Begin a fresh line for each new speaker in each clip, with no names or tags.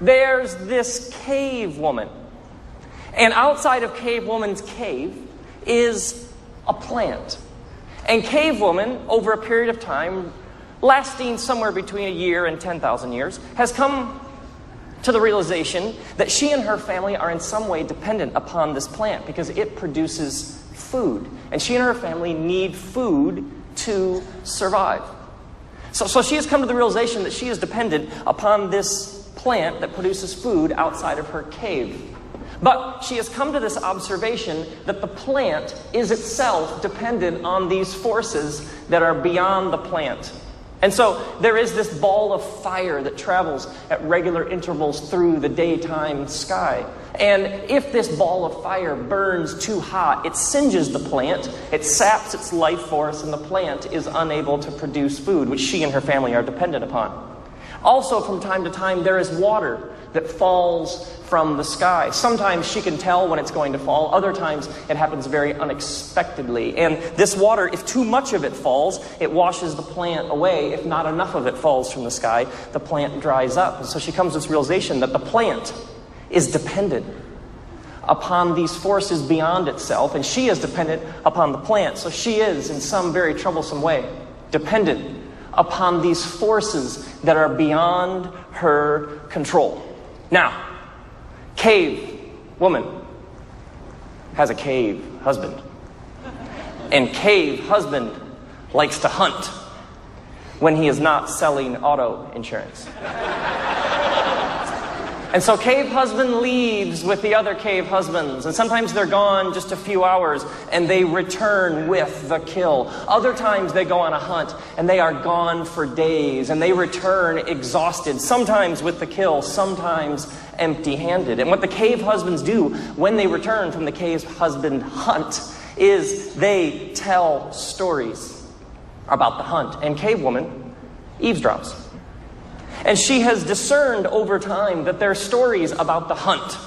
there's this cave woman. And outside of cave woman's cave is a plant. And cave woman, over a period of time, lasting somewhere between a year and 10,000 years, has come to the realization that she and her family are in some way dependent upon this plant because it produces food. And she and her family need food to survive. So she has come to the realization that she is dependent upon this plant that produces food outside of her cave. But she has come to this observation that the plant is itself dependent on these forces that are beyond the plant. And so there is this ball of fire that travels at regular intervals through the daytime sky. And if this ball of fire burns too hot, it singes the plant, it saps its life force, and the plant is unable to produce food, which she and her family are dependent upon. Also, from time to time, there is water that falls from the sky. Sometimes she can tell when it's going to fall. Other times, it happens very unexpectedly. And this water, if too much of it falls, it washes the plant away. If not enough of it falls from the sky, the plant dries up. And so she comes to this realization that the plant is dependent upon these forces beyond itself, and she is dependent upon the plant. So she is, in some very troublesome way, dependent upon these forces that are beyond her control. Now, cave woman has a cave husband. And cave husband likes to hunt when he is not selling auto insurance. And so cave husband leaves with the other cave husbands. And sometimes they're gone just a few hours and they return with the kill. Other times they go on a hunt and they are gone for days and they return exhausted. Sometimes with the kill, sometimes empty-handed. And what the cave husbands do when they return from the cave husband hunt is they tell stories about the hunt. And cave woman eavesdrops. And she has discerned over time that their stories about the hunt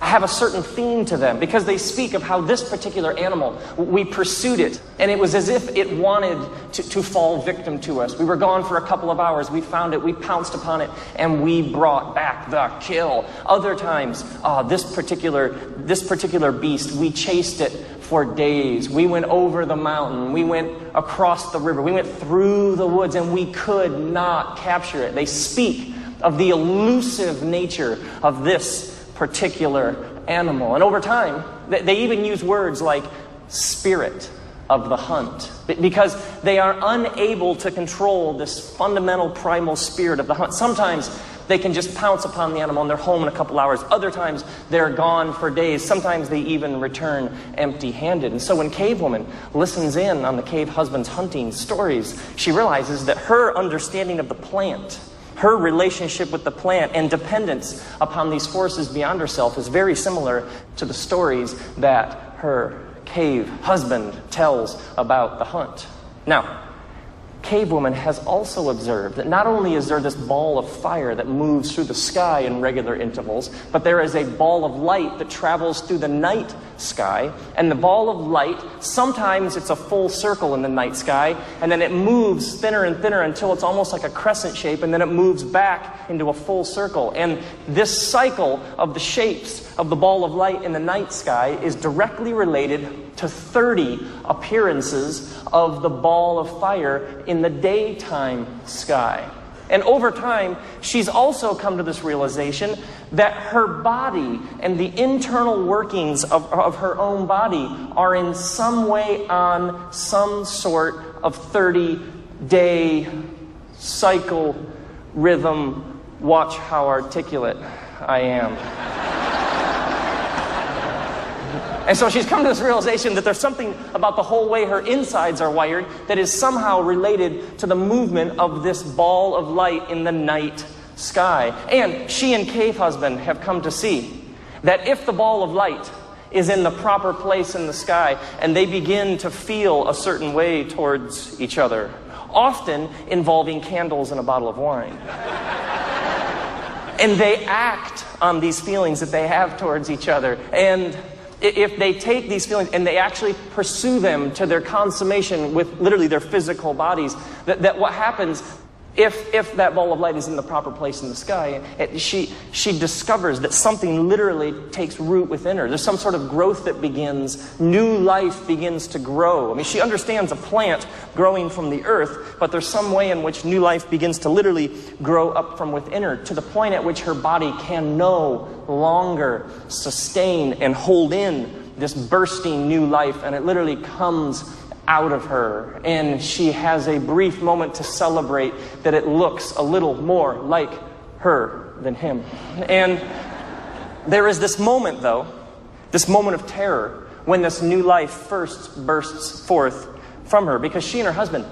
have a certain theme to them because they speak of how this particular animal, we pursued it, and it was as if it wanted to fall victim to us. We were gone for a couple of hours, we found it, we pounced upon it, and we brought back the kill. Other times, this particular beast, we chased it for days. We went over the mountain, we went across the river, we went through the woods, and we could not capture it. They speak of the elusive nature of this particular animal. And over time, they even use words like spirit of the hunt because they are unable to control this fundamental primal spirit of the hunt. Sometimes they can just pounce upon the animal and they're home in a couple hours. Other times they're gone for days. Sometimes they even return empty-handed. And so when cave woman listens in on the cave husband's hunting stories, she realizes that her understanding of the plant, her relationship with the plant and dependence upon these forces beyond herself is very similar to the stories that her cave husband tells about the hunt. Now, cave woman has also observed that not only is there this ball of fire that moves through the sky in regular intervals, but there is a ball of light that travels through the night sky. And the ball of light, sometimes it's a full circle in the night sky, and then it moves thinner and thinner until it's almost like a crescent shape, and then it moves back into a full circle. And this cycle of the shapes of the ball of light in the night sky is directly related to 30 appearances of the ball of fire in the daytime sky. And over time, she's also come to this realization that her body and the internal workings of her own body are in some way on some sort of 30-day cycle rhythm. Watch how articulate I am. And so she's come to this realization that there's something about the whole way her insides are wired that is somehow related to the movement of this ball of light in the night sky. And she and cave husband have come to see that if the ball of light is in the proper place in the sky and they begin to feel a certain way towards each other, often involving candles and a bottle of wine, and they act on these feelings that they have towards each other, and if they take these feelings and they actually pursue them to their consummation with literally their physical bodies, that what happens if that ball of light is in the proper place in the sky, she discovers that something literally takes root within her. There's some sort of growth that begins. New life begins to grow. I mean, she understands a plant growing from the earth, but there's some way in which new life begins to literally grow up from within her, to the point at which her body can no longer sustain and hold in this bursting new life, and it literally comes out of her, and she has a brief moment to celebrate that it looks a little more like her than him. And there is this moment, though, this moment of terror, when this new life first bursts forth from her, because she and her husband,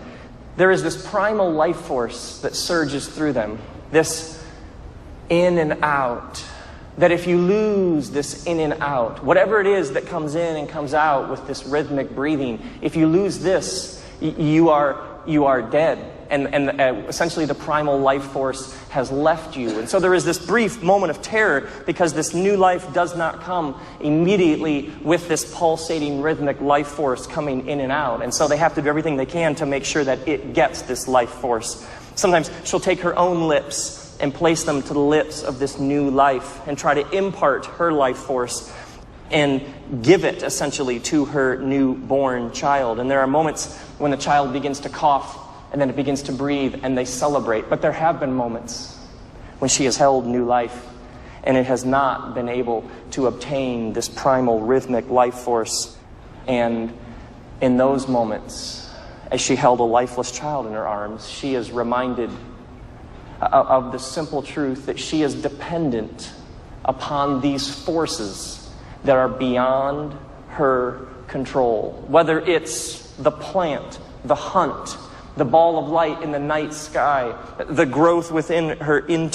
there is this primal life force that surges through them, this in and out, that if you lose this in and out, whatever it is that comes in and comes out with this rhythmic breathing, if you lose this, you are dead. And essentially the primal life force has left you. And so there is this brief moment of terror because this new life does not come immediately with this pulsating rhythmic life force coming in and out. And so they have to do everything they can to make sure that it gets this life force. Sometimes she'll take her own lips and place them to the lips of this new life and try to impart her life force and give it essentially to her newborn child. And there are moments when the child begins to cough and then it begins to breathe and they celebrate. But there have been moments when she has held new life and it has not been able to obtain this primal rhythmic life force. And in those moments, as she held a lifeless child in her arms, she is reminded of the simple truth that she is dependent upon these forces that are beyond her control. Whether it's the plant, the hunt, the ball of light in the night sky, the growth within her in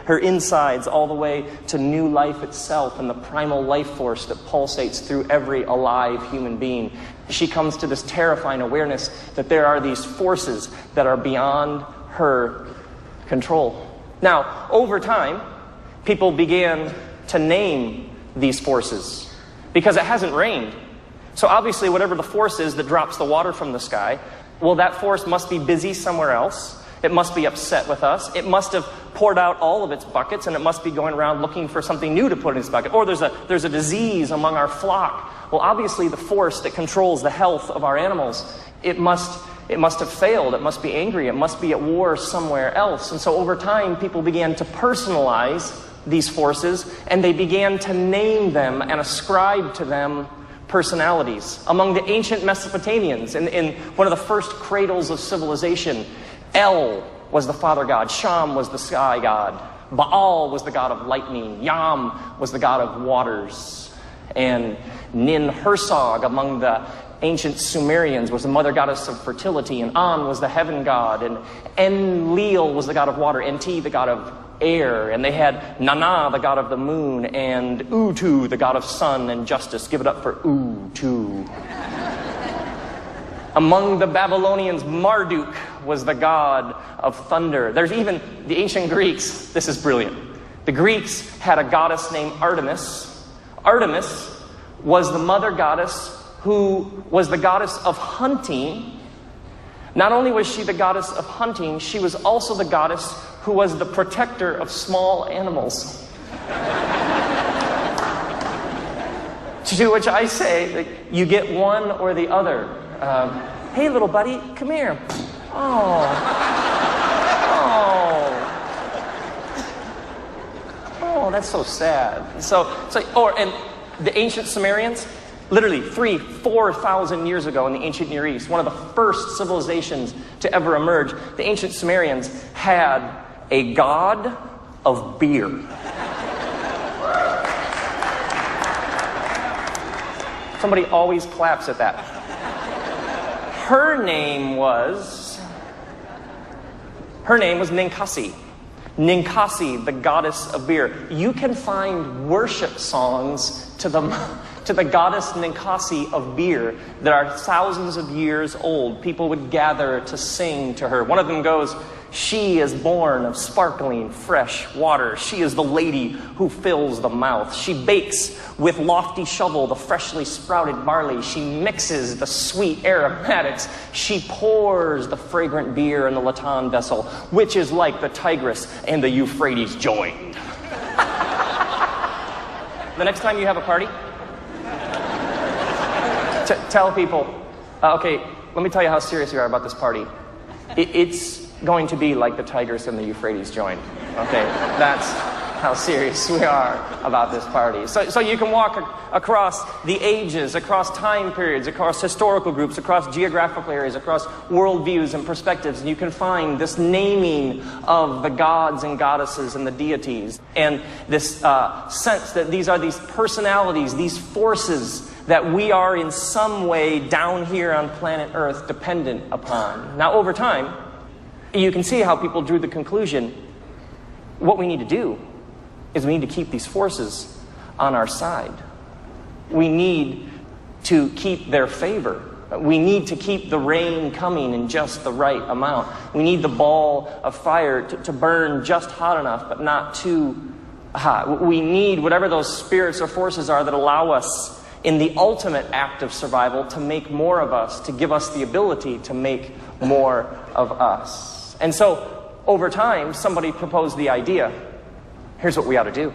her insides, all the way to new life itself and the primal life force that pulsates through every alive human being. She comes to this terrifying awareness that there are these forces that are beyond her control. Now, over time, people began to name these forces because it hasn't rained. So obviously, whatever the force is that drops the water from the sky, well, that force must be busy somewhere else. It must be upset with us. It must have poured out all of its buckets, and it must be going around looking for something new to put in its bucket. Or there's a disease among our flock. Well, obviously, the force that controls the health of our animals, it must have failed. It must be angry. It must be at war somewhere else. And so over time, people began to personalize these forces, and they began to name them and ascribe to them personalities. Among the ancient Mesopotamians, in one of the first cradles of civilization, El was the father god, Sham was the sky god, Baal was the god of lightning, Yam was the god of waters, and Nin-Hersog among the ancient Sumerians was the mother goddess of fertility, and An was the heaven god, and Enlil was the god of water, Enki the god of air, and they had Nana the god of the moon, and Utu the god of sun and justice. Give it up for Utu. Among the Babylonians, Marduk was the god of thunder. There's even the ancient Greeks. This is brilliant. The Greeks had a goddess named Artemis. Artemis was the mother goddess who was the goddess of hunting. Not only was she the goddess of hunting, she was also the goddess who was the protector of small animals. To which I say that you get one or the other. Hey, little buddy, come here. Oh, that's so sad. And the ancient Sumerians, literally 3,000-4,000 years ago in the ancient Near East, one of the first civilizations to ever emerge, the ancient Sumerians had a god of beer. Somebody always claps at that. Her name was Ninkasi. Ninkasi, the goddess of beer. You can find worship songs to the goddess Ninkasi of beer that are thousands of years old. People would gather to sing to her. One of them goes, She is born of sparkling, fresh water. She is the lady who fills the mouth. She bakes with lofty shovel the freshly sprouted barley. She mixes the sweet aromatics. She pours the fragrant beer in the latten vessel, which is like the Tigris and the Euphrates joined. The next time you have a party, tell people, okay, let me tell you how serious we are about this party. It's going to be like the Tigris and the Euphrates joined. Okay, that's how serious we are about this party. So you can walk across the ages, across time periods, across historical groups, across geographical areas, across worldviews and perspectives, and you can find this naming of the gods and goddesses and the deities, and this sense that these are these personalities, these forces that we are in some way down here on planet Earth dependent upon. Now, over time, you can see how people drew the conclusion, what we need to do is we need to keep these forces on our side. We need to keep their favor. We need to keep the rain coming in just the right amount. We need the ball of fire to burn just hot enough, but not too hot. We need whatever those spirits or forces are that allow us in the ultimate act of survival to make more of us, to give us the ability to make more of us. And so, over time, somebody proposed the idea, here's what we ought to do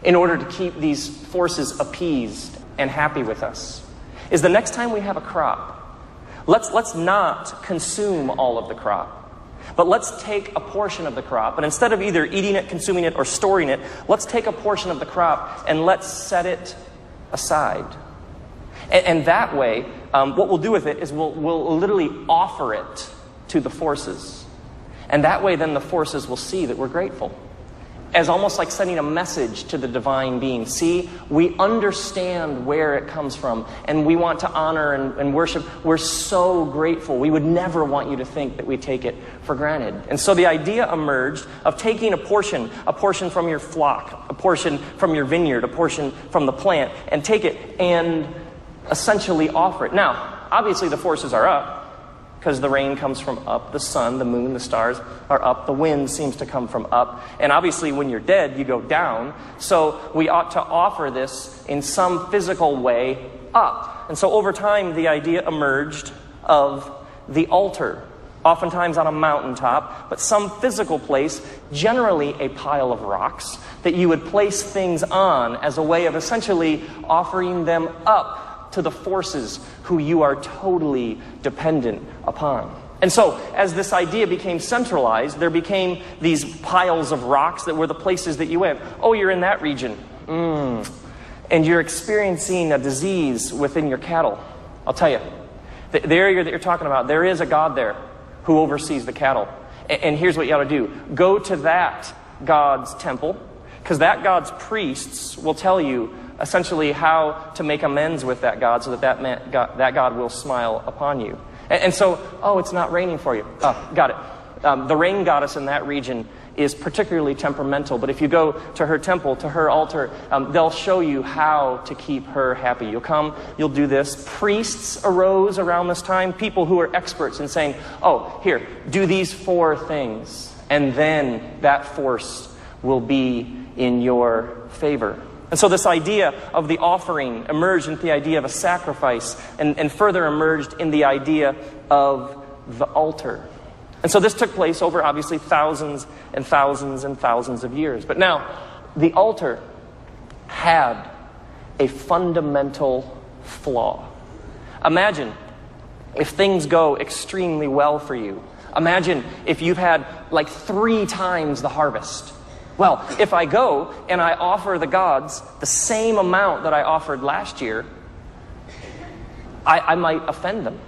in order to keep these forces appeased and happy with us, is the next time we have a crop, let's not consume all of the crop, but let's take a portion of the crop, and instead of either eating it, consuming it, or storing it, let's take a portion of the crop and let's set it aside. And that way, what we'll do with it is we'll literally offer it to the forces. And that way then the forces will see that we're grateful. As almost like sending a message to the divine being. See, we understand where it comes from, and we want to honor and worship. We're so grateful. We would never want you to think that we take it for granted. And so the idea emerged of taking a portion from your flock, a portion from your vineyard, a portion from the plant, and take it and essentially offer it. Now, obviously the forces are up, because the rain comes from up, the sun, the moon, the stars are up, the wind seems to come from up, and obviously when you're dead, you go down, so we ought to offer this in some physical way up. And so over time, the idea emerged of the altar, oftentimes on a mountaintop, but some physical place, generally a pile of rocks, that you would place things on as a way of essentially offering them up to the forces who you are totally dependent upon. And so, as this idea became centralized, there became these piles of rocks that were the places that you went. Oh, you're in that region. And you're experiencing a disease within your cattle. I'll tell you, the area that you're talking about, there is a God there who oversees the cattle. And here's what you ought to do. Go to that God's temple, because that God's priests will tell you essentially how to make amends with that God so that God will smile upon you. And so, it's not raining for you. Got it. The rain goddess in that region is particularly temperamental, but if you go to her temple, to her altar, they'll show you how to keep her happy. You'll come, you'll do this. Priests arose around this time, people who are experts in saying, here, do these 4 things, and then that force will be in your favor. And so this idea of the offering emerged into the idea of a sacrifice, and further emerged in the idea of the altar. And so this took place over obviously thousands and thousands and thousands of years. But now, the altar had a fundamental flaw. Imagine if things go extremely well for you. Imagine if you've had like 3 times the harvest. Well, if I go and I offer the gods the same amount that I offered last year, I might offend them.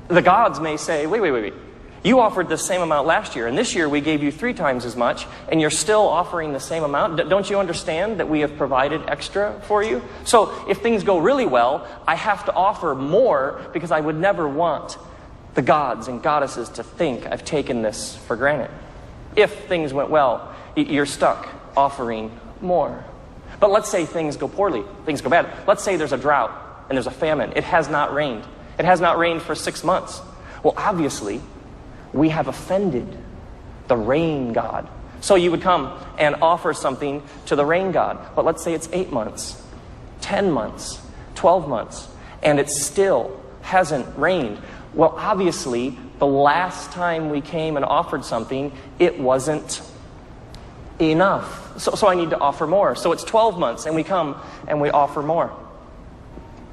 The gods may say, wait. You offered the same amount last year, and this year we gave you 3 times as much, and you're still offering the same amount. Don't you understand that we have provided extra for you? So if things go really well, I have to offer more because I would never want the gods and goddesses to think I've taken this for granted. If things went well, you're stuck offering more. But let's say things go poorly, things go bad. Let's say there's a drought and there's a famine. It has not rained. It has not rained for 6 months. Well, obviously, we have offended the rain god. So you would come and offer something to the rain god. But let's say it's 8 months, 10 months, 12 months, and it still hasn't rained. Well, obviously, the last time we came and offered something, it wasn't enough. So I need to offer more. So it's 12 months, and we come and we offer more.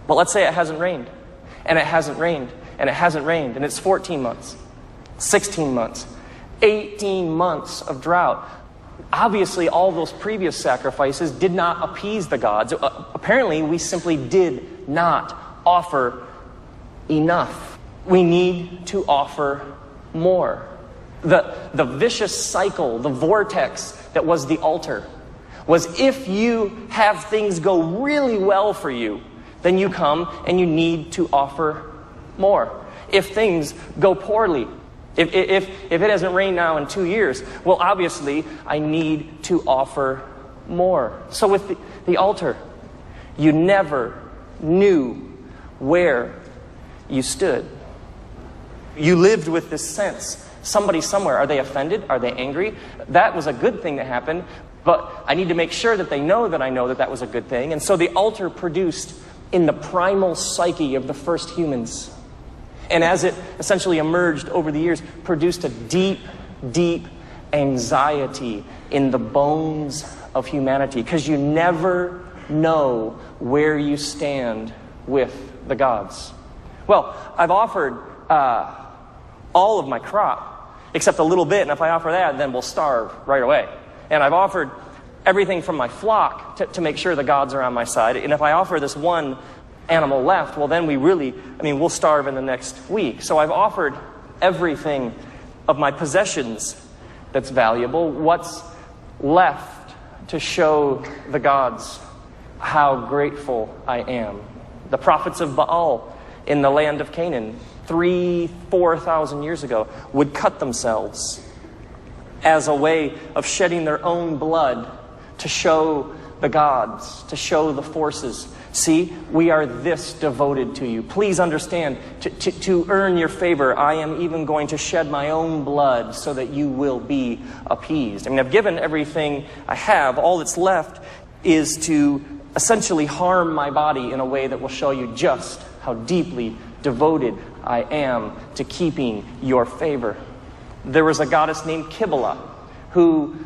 But let's say it hasn't rained, and it hasn't rained, and it hasn't rained, and it's 14 months, 16 months, 18 months of drought. Obviously, all those previous sacrifices did not appease the gods. Apparently, we simply did not offer enough. We need to offer more. The vicious cycle, the vortex that was the altar, was if you have things go really well for you, then you come and you need to offer more. If things go poorly, if it hasn't rained now in 2 years, well, obviously, I need to offer more. So with the altar, you never knew where you stood. You lived with this sense. Somebody somewhere, are they offended? Are they angry? That was a good thing that happened, but I need to make sure that they know that I know that that was a good thing. And so the altar produced in the primal psyche of the first humans, and as it essentially emerged over the years, produced a deep, deep anxiety in the bones of humanity, because you never know where you stand with the gods. Well, I've offered all of my crop, except a little bit, and if I offer that, then we'll starve right away. And I've offered everything from my flock to make sure the gods are on my side. And if I offer this one animal left, well, then we'll starve in the next week. So I've offered everything of my possessions that's valuable. What's left to show the gods how grateful I am? The prophets of Baal in the land of Canaan, 4,000 years ago, would cut themselves as a way of shedding their own blood to show the gods, to show the forces. See, we are this devoted to you. Please understand, to earn your favor, I am even going to shed my own blood so that you will be appeased. I mean, I've given everything I have. All that's left is to essentially harm my body in a way that will show you just how deeply devoted I am to keeping your favor. There was a goddess named Kibbalah who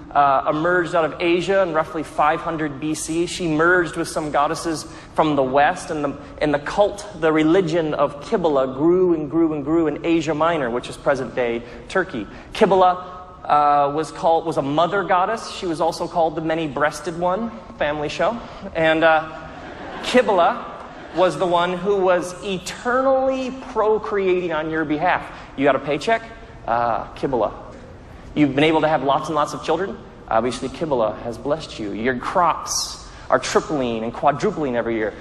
emerged out of Asia in roughly 500 BC. She merged with some goddesses from the West, and the cult, the religion of Kibbalah grew and grew and grew in Asia Minor, which is present-day Turkey. Kibbalah was a mother goddess. She was also called the many-breasted one, family show. And Kibbalah was the one who was eternally procreating on your behalf. You got a paycheck? Kibbalah. You've been able to have lots and lots of children? Obviously, Kibbalah has blessed you. Your crops are tripling and quadrupling every year.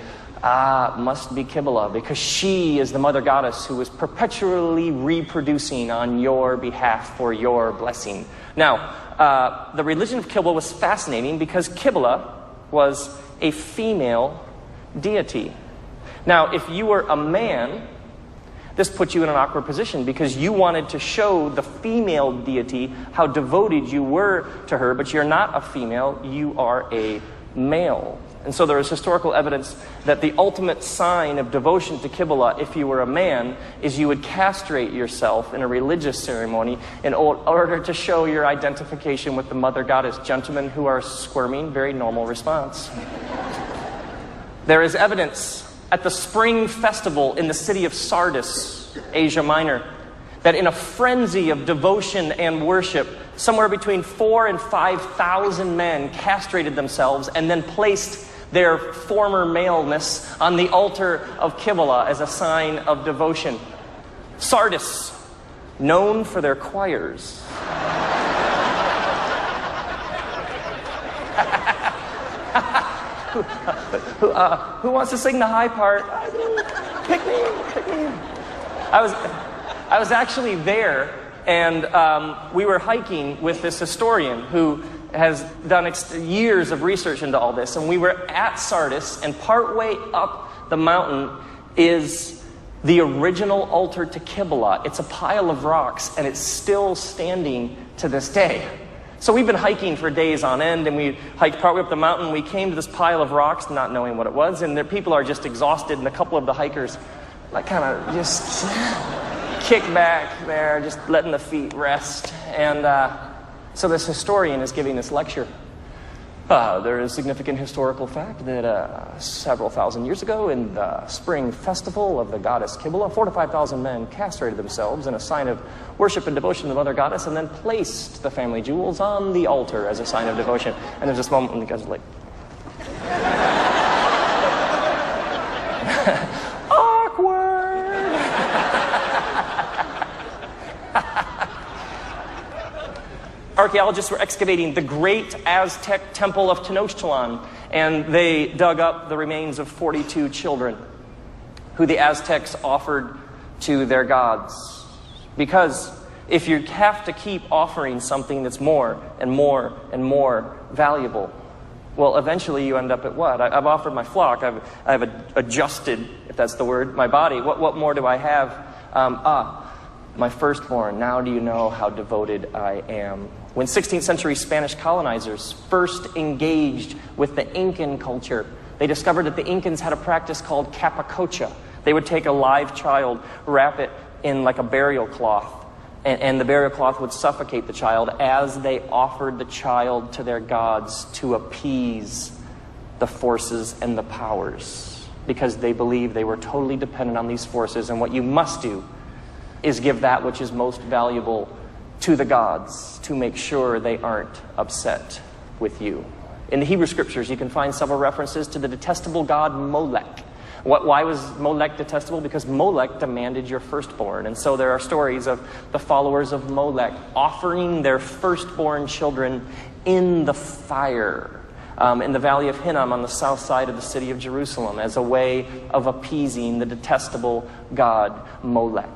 Must be Kibbalah, because she is the mother goddess who is perpetually reproducing on your behalf for your blessing. Now, the religion of Kibbalah was fascinating because Kibbalah was a female deity. Now, if you were a man, this put you in an awkward position because you wanted to show the female deity how devoted you were to her, but you're not a female, you are a male. And so there is historical evidence that the ultimate sign of devotion to Kibbalah, if you were a man, is you would castrate yourself in a religious ceremony in order to show your identification with the mother goddess. Gentlemen who are squirming, very normal response. There is evidence at the spring festival in the city of Sardis, Asia Minor, that in a frenzy of devotion and worship, somewhere between 4,000 and 5,000 men castrated themselves and then placed their former maleness on the altar of Kibbalah as a sign of devotion. Sardis, known for their choirs. Who wants to sing the high part? Pick me. I was actually there, and we were hiking with this historian who has done years of research into all this, and we were at Sardis, and partway up the mountain is the original altar to Kibbalah. It's a pile of rocks, and it's still standing to this day. So we've been hiking for days on end, and we hiked partway up the mountain. We came to this pile of rocks, not knowing what it was, and the people are just exhausted, and a couple of the hikers like kind of just kick back there, just letting the feet rest. And so this historian is giving this lecture. There is a significant historical fact that several thousand years ago in the spring festival of the goddess Kibbalah, 4,000 to 5,000 men castrated themselves in a sign of worship and devotion to the mother goddess, and then placed the family jewels on the altar as a sign of devotion. And there's this moment when the guys are like, awkward. Archaeologists were excavating the great Aztec temple of Tenochtitlan, and they dug up the remains of 42 children who the Aztecs offered to their gods. Because if you have to keep offering something that's more and more and more valuable, well, eventually you end up at what? I've offered my flock. I've adjusted, if that's the word, my body. What more do I have? My firstborn. Now do you know how devoted I am? When 16th century Spanish colonizers first engaged with the Incan culture, they discovered that the Incans had a practice called capacocha. They would take a live child, wrap it in like a burial cloth, and the burial cloth would suffocate the child as they offered the child to their gods to appease the forces and the powers, because they believed they were totally dependent on these forces, and what you must do is give that which is most valuable to the gods to make sure they aren't upset with you. In the Hebrew scriptures, you can find several references to the detestable god Molech. Why was Molech detestable? Because Molech demanded your firstborn. And so there are stories of the followers of Molech offering their firstborn children in the fire in the valley of Hinnom on the south side of the city of Jerusalem as a way of appeasing the detestable god Molech.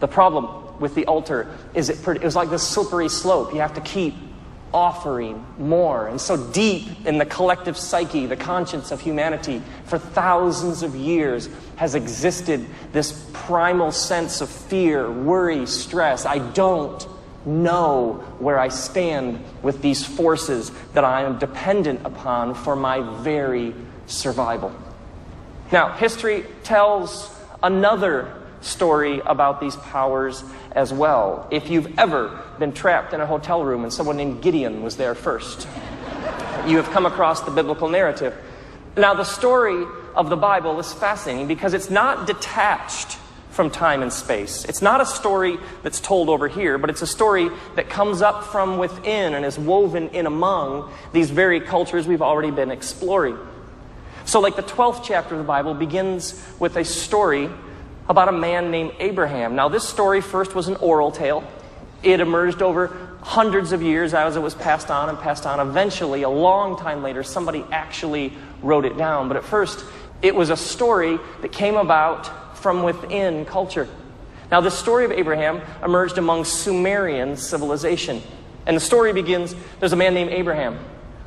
The problem with the altar is it was like this slippery slope. You have to keep offering more. And so deep in the collective psyche, the conscience of humanity, for thousands of years has existed this primal sense of fear, worry, stress. I don't know where I stand with these forces that I am dependent upon for my very survival. Now, history tells another story about these powers as well. If you've ever been trapped in a hotel room and someone named Gideon was there first, you have come across the biblical narrative. Now, the story of the Bible is fascinating because it's not detached from time and space. It's not a story that's told over here, but it's a story that comes up from within and is woven in among these very cultures we've already been exploring. So like the 12th chapter of the Bible begins with a story about a man named Abraham. Now, this story first was an oral tale. It emerged over hundreds of years as it was passed on and passed on. Eventually, a long time later, somebody actually wrote it down. But at first, it was a story that came about from within culture. Now, this story of Abraham emerged among Sumerian civilization. And the story begins, there's a man named Abraham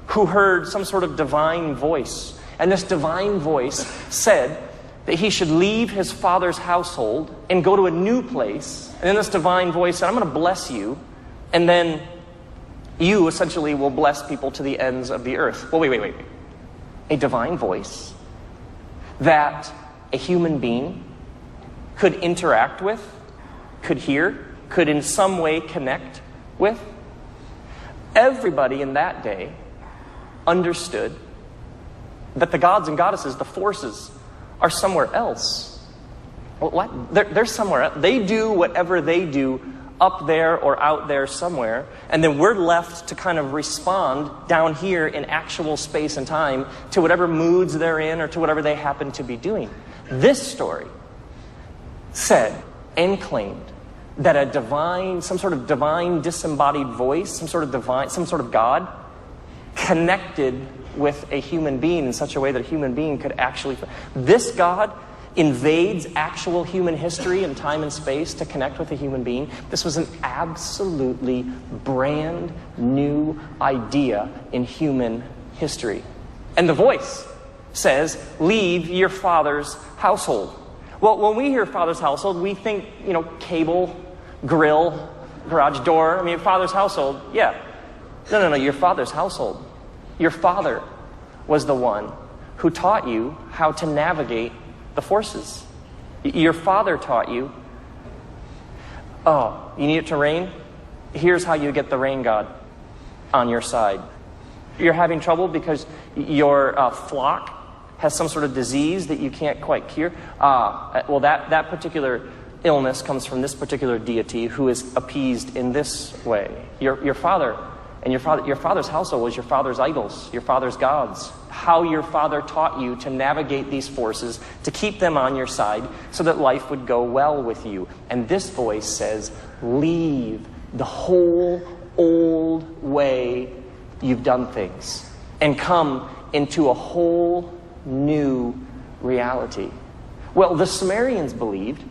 who heard some sort of divine voice. And this divine voice said that he should leave his father's household and go to a new place. And then this divine voice said, I'm going to bless you, and then you essentially will bless people to the ends of the earth. Well, wait. A divine voice that a human being could interact with, could hear, could in some way connect with. Everybody in that day understood that the gods and goddesses, the forces, are somewhere else. Well, what? They're somewhere else. They do whatever they do up there or out there somewhere, and then we're left to kind of respond down here in actual space and time to whatever moods they're in or to whatever they happen to be doing. This story said and claimed that a divine, some sort of divine disembodied voice, some sort of God, connected with a human being in such a way that a human being could actually... This God invades actual human history and time and space to connect with a human being. This was an absolutely brand new idea in human history. And the voice says, leave your father's household. Well, when we hear father's household, we think, cable, grill, garage door. I mean, father's household, yeah. No, your father's household. Your father was the one who taught you how to navigate the forces. Your father taught you, oh, you need it to rain? Here's how you get the rain god on your side. You're having trouble because your flock has some sort of disease that you can't quite cure. Well, that particular illness comes from this particular deity who is appeased in this way. Your father and your father's household was your father's idols, your father's gods. How your father taught you to navigate these forces, to keep them on your side so that life would go well with you. And this voice says, leave the whole old way you've done things and come into a whole new reality. Well, the Sumerians believed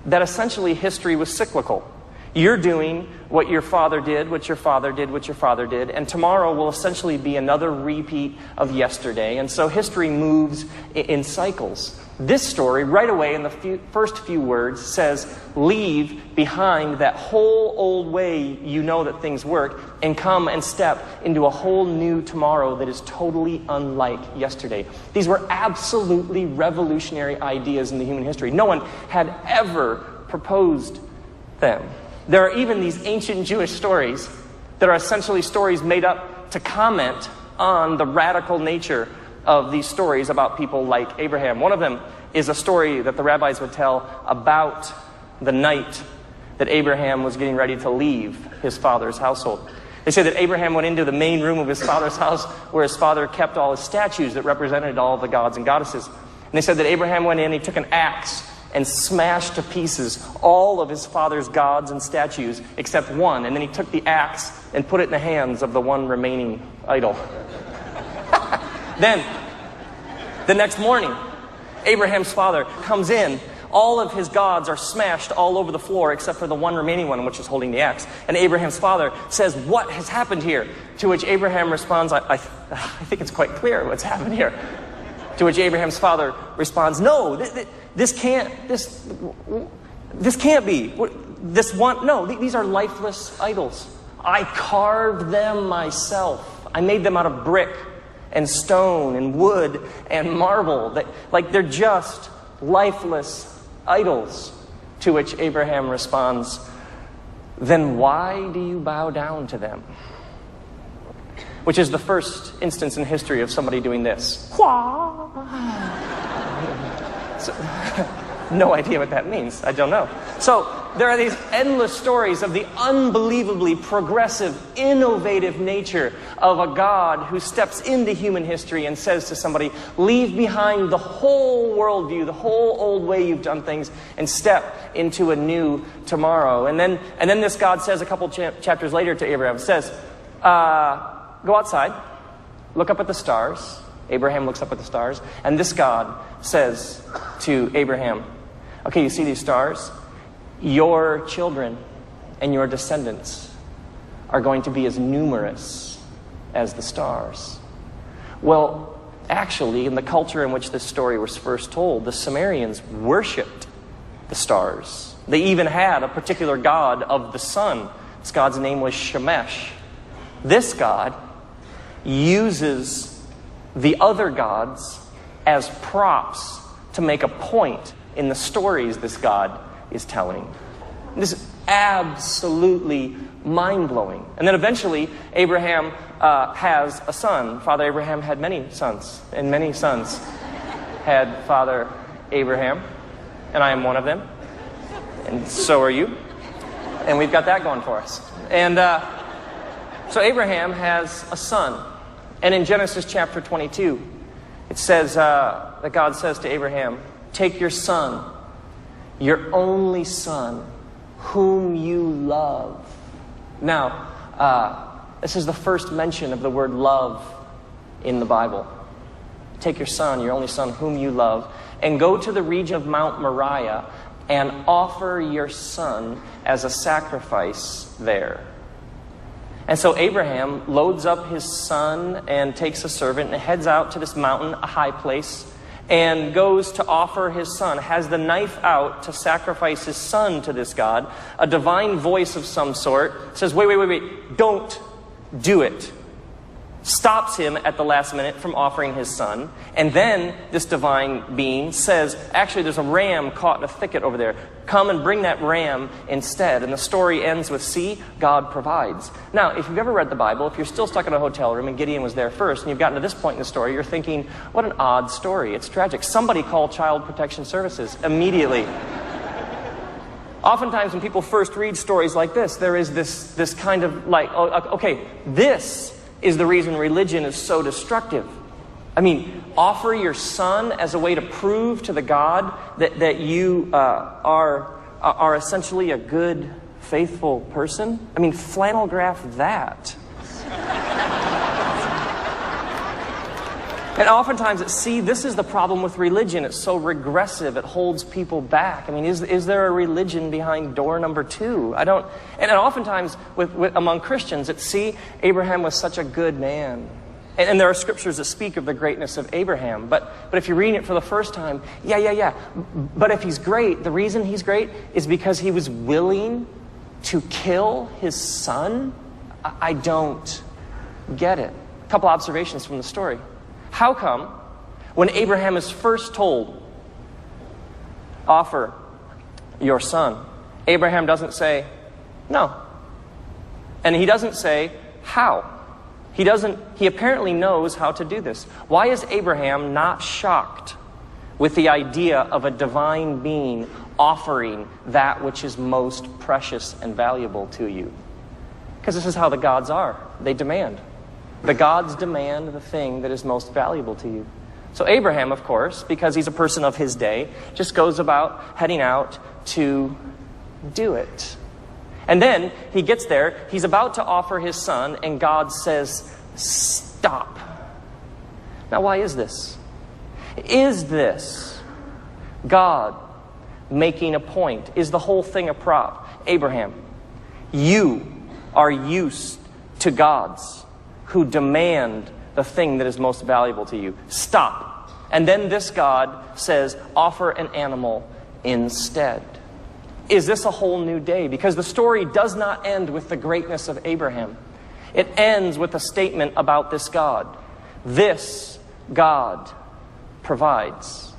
that essentially history was cyclical. You're doing what your father did, what your father did, what your father did, and tomorrow will essentially be another repeat of yesterday. And so history moves in cycles. This story, right away in the first few words, says, leave behind that whole old way you know that things work and come and step into a whole new tomorrow that is totally unlike yesterday. These were absolutely revolutionary ideas in the human history. No one had ever proposed them. There are even these ancient Jewish stories that are essentially stories made up to comment on the radical nature of these stories about people like Abraham. One of them is a story that the rabbis would tell about the night that Abraham was getting ready to leave his father's household. They say that Abraham went into the main room of his father's house where his father kept all his statues that represented all the gods and goddesses. And they said that Abraham went in, he took an axe and smashed to pieces all of his father's gods and statues except one. And then he took the axe and put it in the hands of the one remaining idol. Then, the next morning, Abraham's father comes in. All of his gods are smashed all over the floor except for the one remaining one, which is holding the axe. And Abraham's father says, what has happened here? To which Abraham responds, I think it's quite clear what's happened here. To which Abraham's father responds, no, this can't be. These are lifeless idols. I carved them myself. I made them out of brick and stone and wood and marble. They're just lifeless idols. To which Abraham responds, then why do you bow down to them? Which is the first instance in history of somebody doing this. So, no idea what that means. I don't know. So there are these endless stories of the unbelievably progressive, innovative nature of a God who steps into human history and says to somebody, leave behind the whole worldview, the whole old way you've done things, and step into a new tomorrow. And then this God says a couple chapters later to Abraham, says, go outside, look up at the stars. Abraham looks up at the stars. And this God says to Abraham, okay, you see these stars? Your children and your descendants are going to be as numerous as the stars. Well, actually, in the culture in which this story was first told, the Sumerians worshipped the stars. They even had a particular god of the sun. This god's name was Shemesh. This god uses the other gods as props to make a point in the stories this God is telling. This is absolutely mind-blowing. And then eventually, Abraham has a son. Father Abraham had many sons, and many sons had Father Abraham, and I am one of them, and so are you. And we've got that going for us. And so Abraham has a son. And in Genesis chapter 22, it says that God says to Abraham, take your son, your only son, whom you love. Now, this is the first mention of the word love in the Bible. Take your son, your only son, whom you love, and go to the region of Mount Moriah and offer your son as a sacrifice there. And so Abraham loads up his son and takes a servant and heads out to this mountain, a high place. and goes to offer his son, has the knife out to sacrifice his son to this god, a divine voice of some sort says, wait, don't do it. Stops him at the last minute from offering his son. And then this divine being says, actually there's a ram caught in a thicket over there. Come and bring that ram instead. And the story ends with, see, God provides. Now, if you've ever read the Bible, if you're still stuck in a hotel room and Gideon was there first, and you've gotten to this point in the story, you're thinking, what an odd story. It's tragic. Somebody call Child Protection Services immediately. Oftentimes when people first read stories like this, there is this kind of like, oh, okay, this is the reason religion is so destructive. I mean, offer your son as a way to prove to the God that you are essentially a good, faithful person. I mean, flannel graph that. And oftentimes this is the problem with religion. It's so regressive. It holds people back. I mean, is there a religion behind door number 2? I don't. And oftentimes among Christians, Abraham was such a good man. And there are scriptures that speak of the greatness of Abraham. But if you're reading it for the first time, yeah. But if he's great, the reason he's great is because he was willing to kill his son? I don't get it. A couple observations from the story. How come when Abraham is first told, offer your son, Abraham doesn't say, no. And he doesn't say, how? He apparently knows how to do this. Why is Abraham not shocked with the idea of a divine being offering that which is most precious and valuable to you? Because this is how the gods are. They demand. The gods demand the thing that is most valuable to you. So Abraham, of course, because he's a person of his day, just goes about heading out to do it. And then he gets there, he's about to offer his son, and God says, stop. Now, why is this? Is this God making a point? Is the whole thing a prop? Abraham, you are used to gods who demand the thing that is most valuable to you. Stop. And then this God says, offer an animal instead. Is this a whole new day? Because the story does not end with the greatness of Abraham. It ends with a statement about this God. This God provides.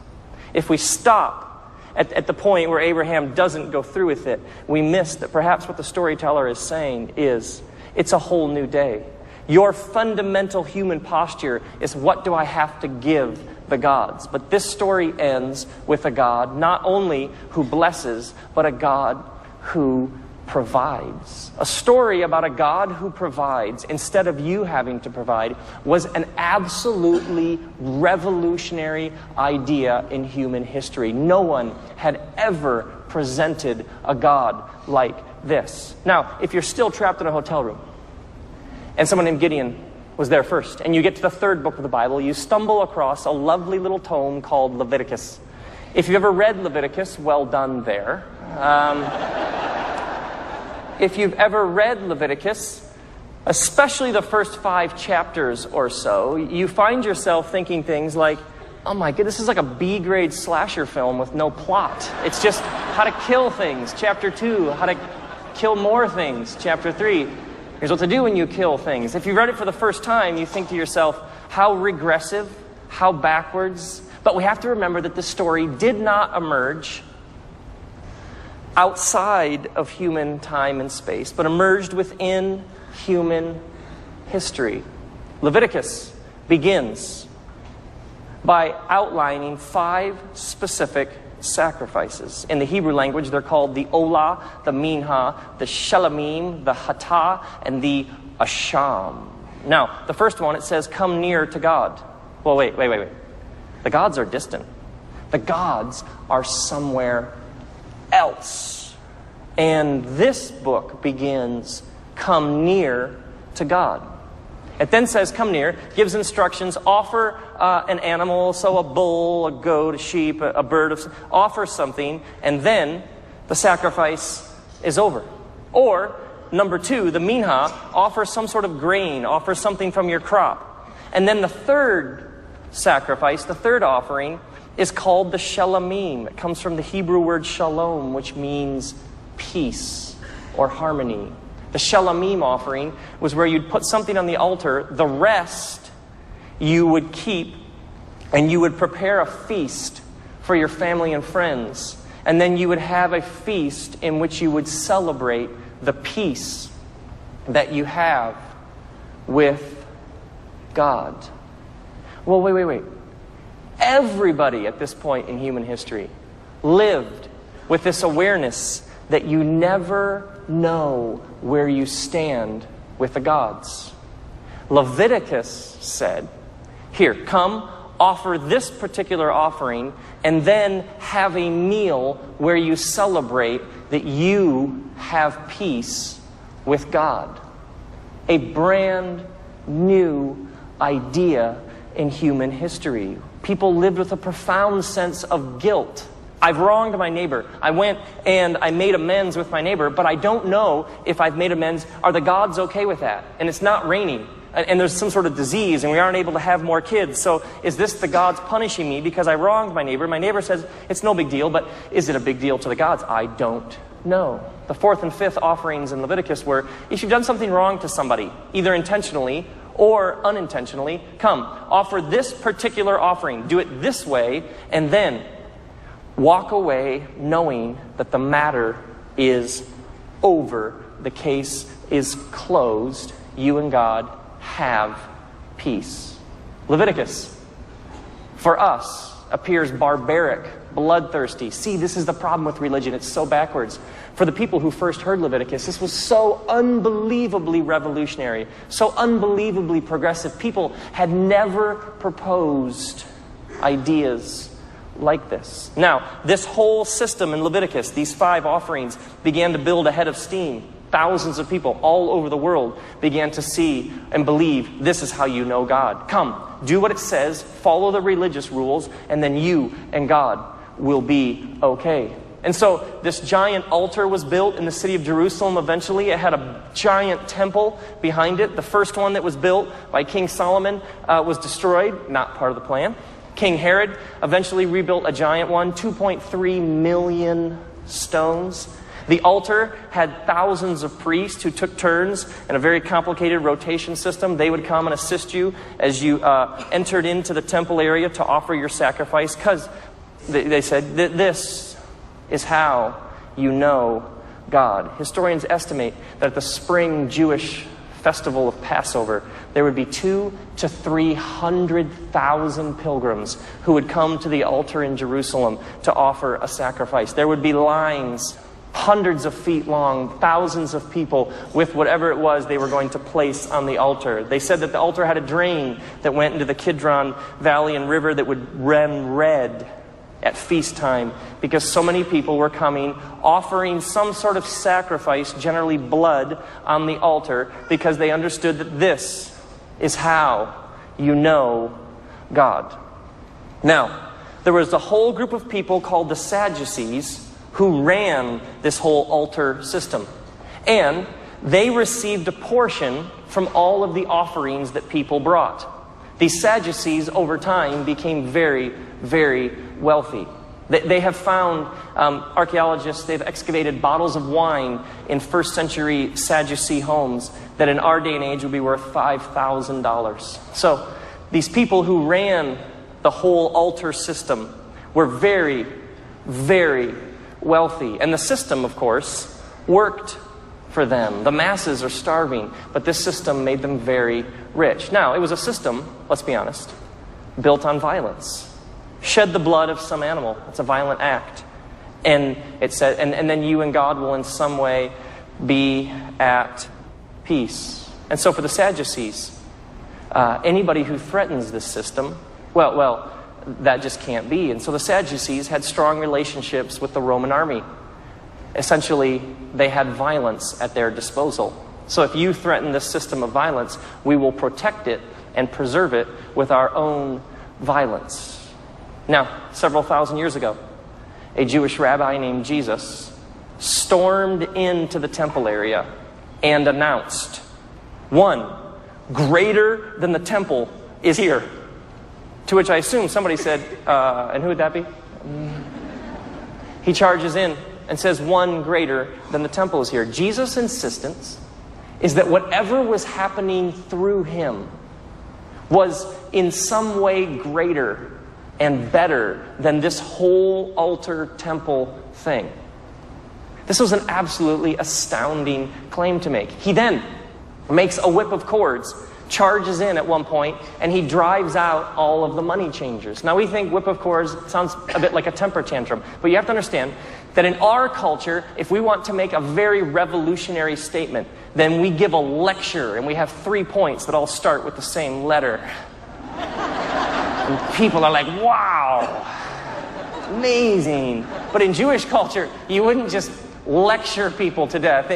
If we stop at the point where Abraham doesn't go through with it, we miss that perhaps what the storyteller is saying is, it's a whole new day. Your fundamental human posture is, what do I have to give the gods? But this story ends with a God not only who blesses, but a God who provides. A story about a God who provides instead of you having to provide was an absolutely revolutionary idea in human history. No one had ever presented a God like this. Now, if you're still trapped in a hotel room, and someone named Gideon was there first, and you get to the 3rd book of the Bible, you stumble across a lovely little tome called Leviticus. If you've ever read Leviticus, well done there. If you've ever read Leviticus, especially the first 5 chapters or so, you find yourself thinking things like, oh my goodness, this is like a B-grade slasher film with no plot. It's just how to kill things, chapter 2, how to kill more things, chapter 3. Here's what to do when you kill things. If you read it for the first time, you think to yourself, how regressive, how backwards. But we have to remember that this story did not emerge outside of human time and space, but emerged within human history. Leviticus begins by outlining 5 specific sacrifices. In the Hebrew language, they're called the Olah, the Minha, the Shelamim, the Hatah, and the Asham. Now, the first one, it says, come near to God. Well, wait. The gods are distant. The gods are somewhere else. And this book begins, come near to God. It then says, come near, gives instructions, offer an animal, so a bull, a goat, a sheep, a bird, offer something, and then the sacrifice is over. Or, number 2, the minha, offer some sort of grain, offer something from your crop. And then the third sacrifice, the third offering, is called the shelamim. It comes from the Hebrew word shalom, which means peace or harmony. The shelamim offering was where you'd put something on the altar, the rest you would keep, and you would prepare a feast for your family and friends. And then you would have a feast in which you would celebrate the peace that you have with God. Well, wait. Everybody at this point in human history lived with this awareness that you never know where you stand with the gods. Leviticus said, here, come, offer this particular offering, and then have a meal where you celebrate that you have peace with God. A brand new idea in human history. People lived with a profound sense of guilt. I've wronged my neighbor. I went and I made amends with my neighbor, but I don't know if I've made amends. Are the gods okay with that? And it's not raining. And there's some sort of disease and we aren't able to have more kids. So is this the gods punishing me because I wronged my neighbor? My neighbor says it's no big deal, but is it a big deal to the gods? I don't know. The fourth and fifth offerings in Leviticus were, if you've done something wrong to somebody, either intentionally or unintentionally, come, offer this particular offering. Do it this way, and then walk away knowing that the matter is over. The case is closed. You and God have peace. Leviticus, for us, appears barbaric, bloodthirsty. See, this is the problem with religion. It's so backwards. For the people who first heard Leviticus, this was so unbelievably revolutionary, so unbelievably progressive. People had never proposed ideas like this. Now, this whole system in Leviticus, these 5 offerings, began to build a head of steam. Thousands of people all over the world began to see and believe this is how you know God. Come, do what it says, follow the religious rules, and then you and God will be okay. And so this giant altar was built in the city of Jerusalem eventually. It had a giant temple behind it. The first one that was built by King Solomon was destroyed, not part of the plan. King Herod eventually rebuilt a giant one, 2.3 million stones. The altar had thousands of priests who took turns in a very complicated rotation system. They would come and assist you as you entered into the temple area to offer your sacrifice, because they said that this is how you know God. Historians estimate that at the spring Jewish festival of Passover, there would be 200,000 to 300,000 pilgrims who would come to the altar in Jerusalem to offer a sacrifice. There would be lines hundreds of feet long, thousands of people with whatever it was they were going to place on the altar. They said that the altar had a drain that went into the Kidron Valley and river that would run red at feast time, because so many people were coming, offering some sort of sacrifice, generally blood, on the altar, because they understood that this is how you know God. Now, there was a whole group of people called the Sadducees who ran this whole altar system. And they received a portion from all of the offerings that people brought. These Sadducees, over time, became very, very wealthy. They have found, archaeologists, they've excavated bottles of wine in first century Sadducee homes that in our day and age would be worth $5,000. So these people who ran the whole altar system were very, very wealthy. And the system, of course, worked for them. The masses are starving, but this system made them very rich. Now, it was a system, let's be honest, built on violence. Shed the blood of some animal. It's a violent act. And it said, and then you and God will in some way be at peace. And so for the Sadducees, anybody who threatens this system, well, that just can't be. And so the Sadducees had strong relationships with the Roman army. Essentially, they had violence at their disposal. So if you threaten this system of violence, we will protect it and preserve it with our own violence. Now, several thousand years ago, a Jewish rabbi named Jesus stormed into the temple area and announced, one greater than the temple is here. To which I assume somebody said, and who would that be? He charges in and says, one greater than the temple is here. Jesus' insistence is that whatever was happening through him was in some way greater and better than this whole altar temple thing. This was an absolutely astounding claim to make. He then makes a whip of cords, charges in at one point, and he drives out all of the money changers. Now we think whip of cords sounds a bit like a temper tantrum, but you have to understand that in our culture, if we want to make a very revolutionary statement, then we give a lecture and we have 3 points that all start with the same letter. And people are like, wow, amazing. But in Jewish culture, you wouldn't just lecture people to death,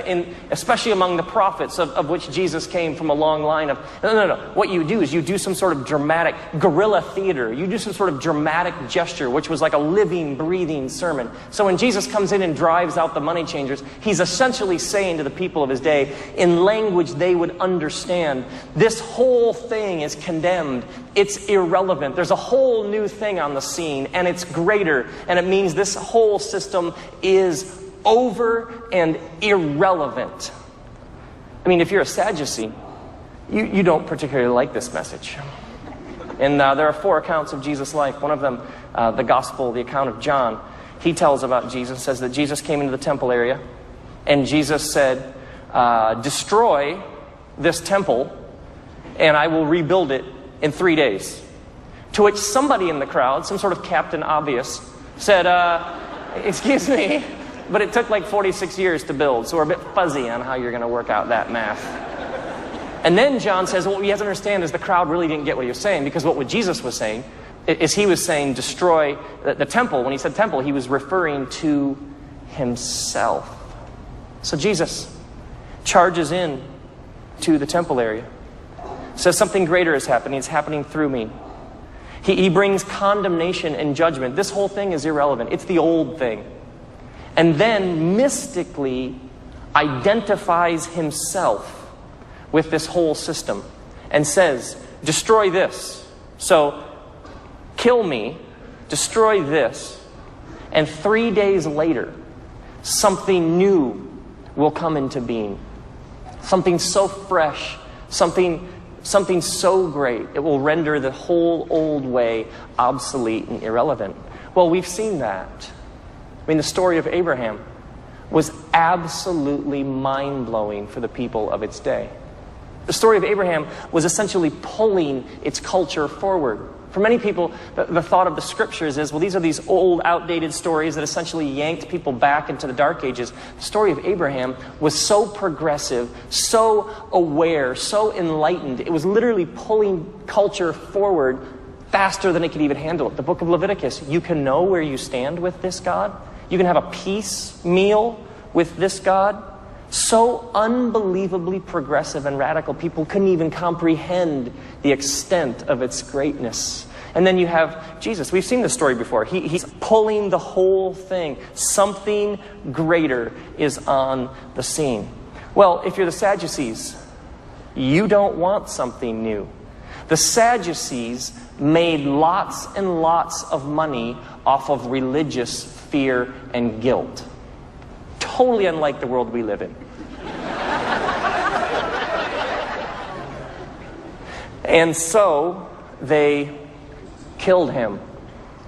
especially among the prophets of which Jesus came from a long line of... No. What you do is you do some sort of dramatic guerrilla theater. You do some sort of dramatic gesture, which was like a living, breathing sermon. So when Jesus comes in and drives out the money changers, he's essentially saying to the people of his day, in language they would understand, this whole thing is condemned. It's irrelevant. There's a whole new thing on the scene, and it's greater. And it means this whole system is over and irrelevant. I mean, if you're a Sadducee, you don't particularly like this message. And there are 4 accounts of Jesus' life. One of them, the gospel, the account of John, he tells about Jesus, says that Jesus came into the temple area, and Jesus said, destroy this temple, and I will rebuild it in 3 days. To which somebody in the crowd, some sort of Captain Obvious, said, excuse me, but it took like 46 years to build, so we're a bit fuzzy on how you're going to work out that math. And then John says, what you have to understand is the crowd really didn't get what he was saying, because what Jesus was saying is he was saying destroy the temple. When he said temple, he was referring to himself. So Jesus charges in to the temple area, says something greater is happening. It's happening through me. He brings condemnation and judgment. This whole thing is irrelevant. It's the old thing. And then mystically identifies himself with this whole system and says, destroy this. So, kill me, destroy this, and 3 days later, something new will come into being. Something so fresh, something so great, it will render the whole old way obsolete and irrelevant. Well, we've seen that. I mean, the story of Abraham was absolutely mind-blowing for the people of its day. The story of Abraham was essentially pulling its culture forward. For many people, the thought of the scriptures is, well, these are these old, outdated stories that essentially yanked people back into the Dark Ages. The story of Abraham was so progressive, so aware, so enlightened. It was literally pulling culture forward faster than it could even handle it. The book of Leviticus, you can know where you stand with this God. You can have a peace meal with this God. So unbelievably progressive and radical, people couldn't even comprehend the extent of its greatness. And then you have Jesus. We've seen this story before. He's pulling the whole thing. Something greater is on the scene. Well, if you're the Sadducees, you don't want something new. The Sadducees made lots and lots of money off of religious fear and guilt. Totally unlike the world we live in. And so they killed him.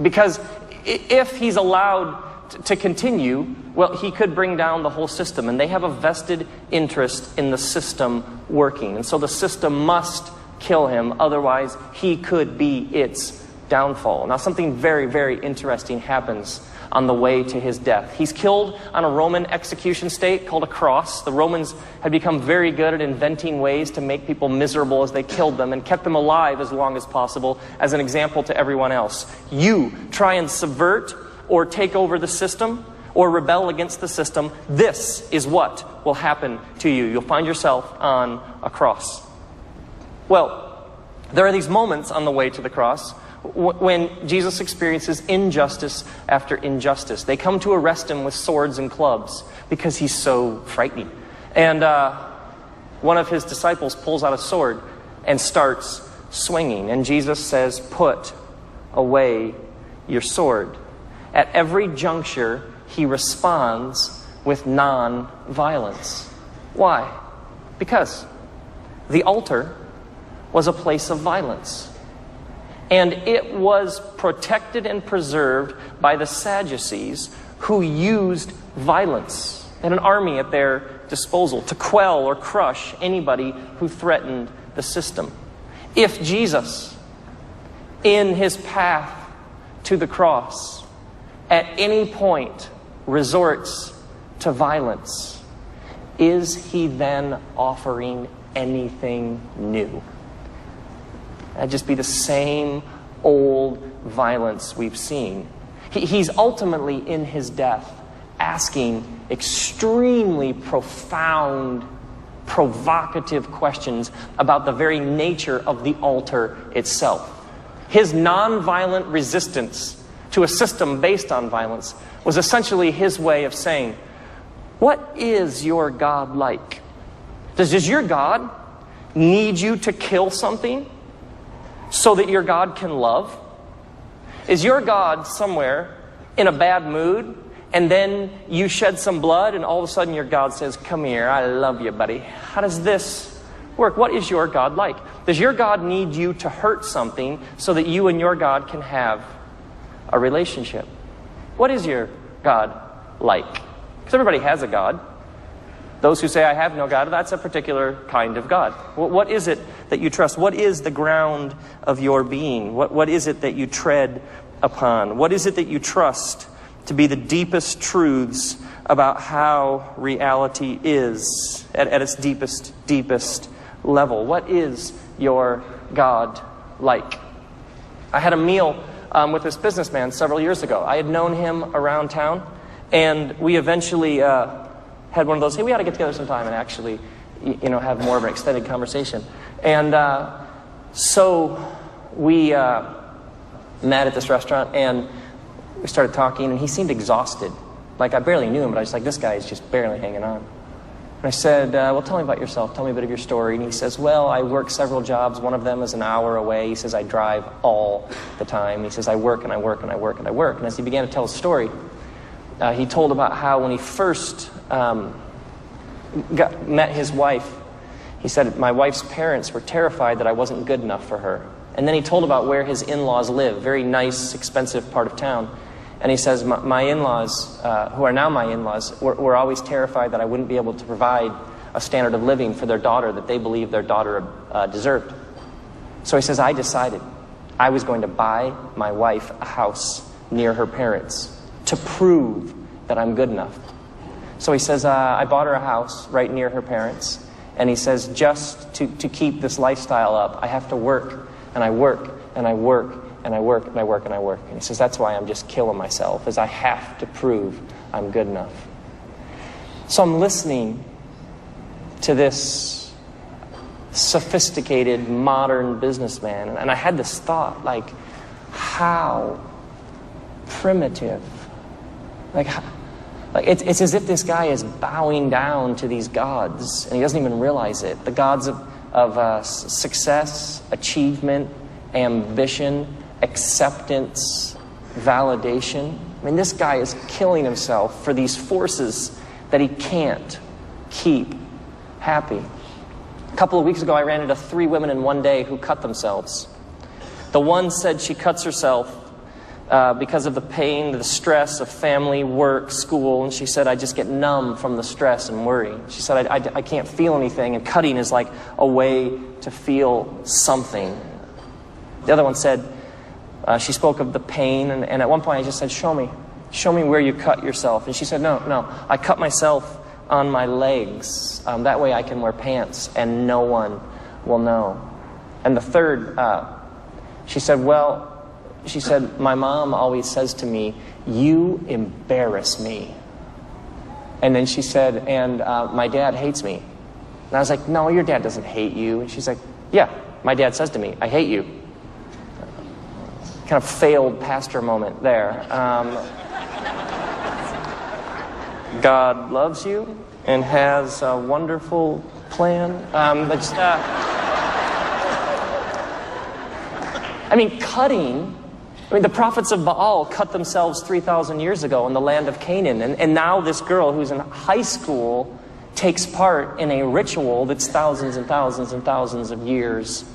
Because if he's allowed to continue, well, he could bring down the whole system. And they have a vested interest in the system working. And so the system must kill him. Otherwise, he could be its downfall. Now, something very, very interesting happens on the way to his death. He's killed on a Roman execution stake called a cross. The Romans had become very good at inventing ways to make people miserable as they killed them and kept them alive as long as possible as an example to everyone else. You try and subvert or take over the system or rebel against the system, this is what will happen to you. You'll find yourself on a cross. Well, there are these moments on the way to the cross when Jesus experiences injustice after injustice. They come to arrest him with swords and clubs because he's so frightening. And one of his disciples pulls out a sword and starts swinging. And Jesus says, put away your sword. At every juncture, he responds with non-violence. Why? Because the altar was a place of violence. And it was protected and preserved by the Sadducees, who used violence and an army at their disposal to quell or crush anybody who threatened the system. If Jesus, in his path to the cross, at any point resorts to violence, is he then offering anything new? That'd just be the same old violence we've seen. He's ultimately, in his death, asking extremely profound, provocative questions about the very nature of the altar itself. His nonviolent resistance to a system based on violence was essentially his way of saying, what is your God like? Does your God need you to kill something so that your God can love? Is your God somewhere in a bad mood, and then you shed some blood, and all of a sudden your God says, come here, I love you, buddy? How does this work? What is your God like? Does your God need you to hurt something so that you and your God can have a relationship? What is your God like? Because everybody has a God. Those who say, I have no God, that's a particular kind of God. What is it that you trust? What is the ground of your being? What is it that you tread upon? What is it that you trust to be the deepest truths about how reality is at its deepest level? What is your God like? I had a meal with this businessman several years ago. I had known him around town, and we eventually had one of those, hey, we ought to get together sometime and actually, have more of an extended conversation. And so we met at this restaurant, and we started talking, and he seemed exhausted. Like, I barely knew him, but I was like, this guy is just barely hanging on. And I said, well, tell me about yourself. Tell me a bit of your story. And he says, well, I work several jobs. One of them is an hour away. He says, I drive all the time. He says, I work and I work and I work and I work. And as he began to tell his story, he told about how when he first met his wife, he said, my wife's parents were terrified that I wasn't good enough for her. And then he told about where his in-laws live, very nice, expensive part of town. And he says, my in-laws, who are now my in-laws, were always terrified that I wouldn't be able to provide a standard of living for their daughter that they believed their daughter deserved. So he says, I decided I was going to buy my wife a house near her parents to prove that I'm good enough. So he says, I bought her a house right near her parents. And he says, just to keep this lifestyle up, I have to work, and I work, and I work, and I work, and I work, and I work. And he says, that's why I'm just killing myself, is I have to prove I'm good enough. So I'm listening to this sophisticated, modern businessman, and I had this thought, like, how primitive. Like it's as if this guy is bowing down to these gods, and he doesn't even realize it. The gods of success, achievement, ambition, acceptance, validation. I mean, this guy is killing himself for these forces that he can't keep happy. A couple of weeks ago, I ran into 3 women in one day who cut themselves. The one said she cuts herself because of the pain, the stress of family, work, school, and she said, I just get numb from the stress and worry. She said, I can't feel anything, and cutting is like a way to feel something. The other one said, she spoke of the pain, and at one point I just said, show me where you cut yourself. And she said, no, I cut myself on my legs. That way I can wear pants and no one will know. And the third, she said, my mom always says to me, you embarrass me. And then she said, and my dad hates me. And I was like, no, your dad doesn't hate you. And she's like, yeah, my dad says to me, I hate you. Kind of failed pastor moment there. God loves you and has a wonderful plan. Cutting I mean, the prophets of Baal cut themselves 3,000 years ago in the land of Canaan. And now this girl who's in high school takes part in a ritual that's thousands and thousands and thousands of years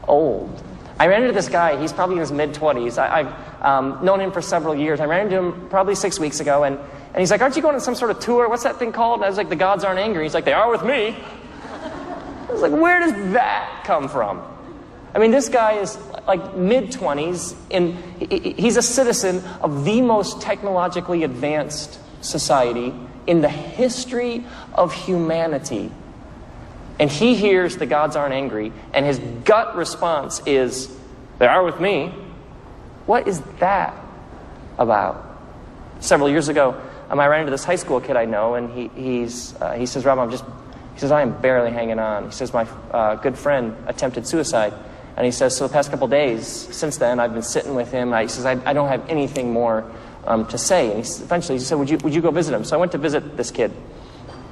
old. I ran into this guy. He's probably in his mid-20s. I've known him for several years. I ran into him probably 6 weeks ago. And he's like, aren't you going on some sort of tour? What's that thing called? And I was like, the gods aren't angry. He's like, they are with me. I was like, where does that come from? I mean, this guy is like mid-20s, and he's a citizen of the most technologically advanced society in the history of humanity. And he hears the gods aren't angry, and his gut response is, they are with me. What is that about? Several years ago, I ran into this high school kid I know, and he says, Rob, he says, I am barely hanging on. He says, my good friend attempted suicide. And he says, so the past couple days, since then, I've been sitting with him. He says, I don't have anything more to say. And eventually he said, would you go visit him? So I went to visit this kid.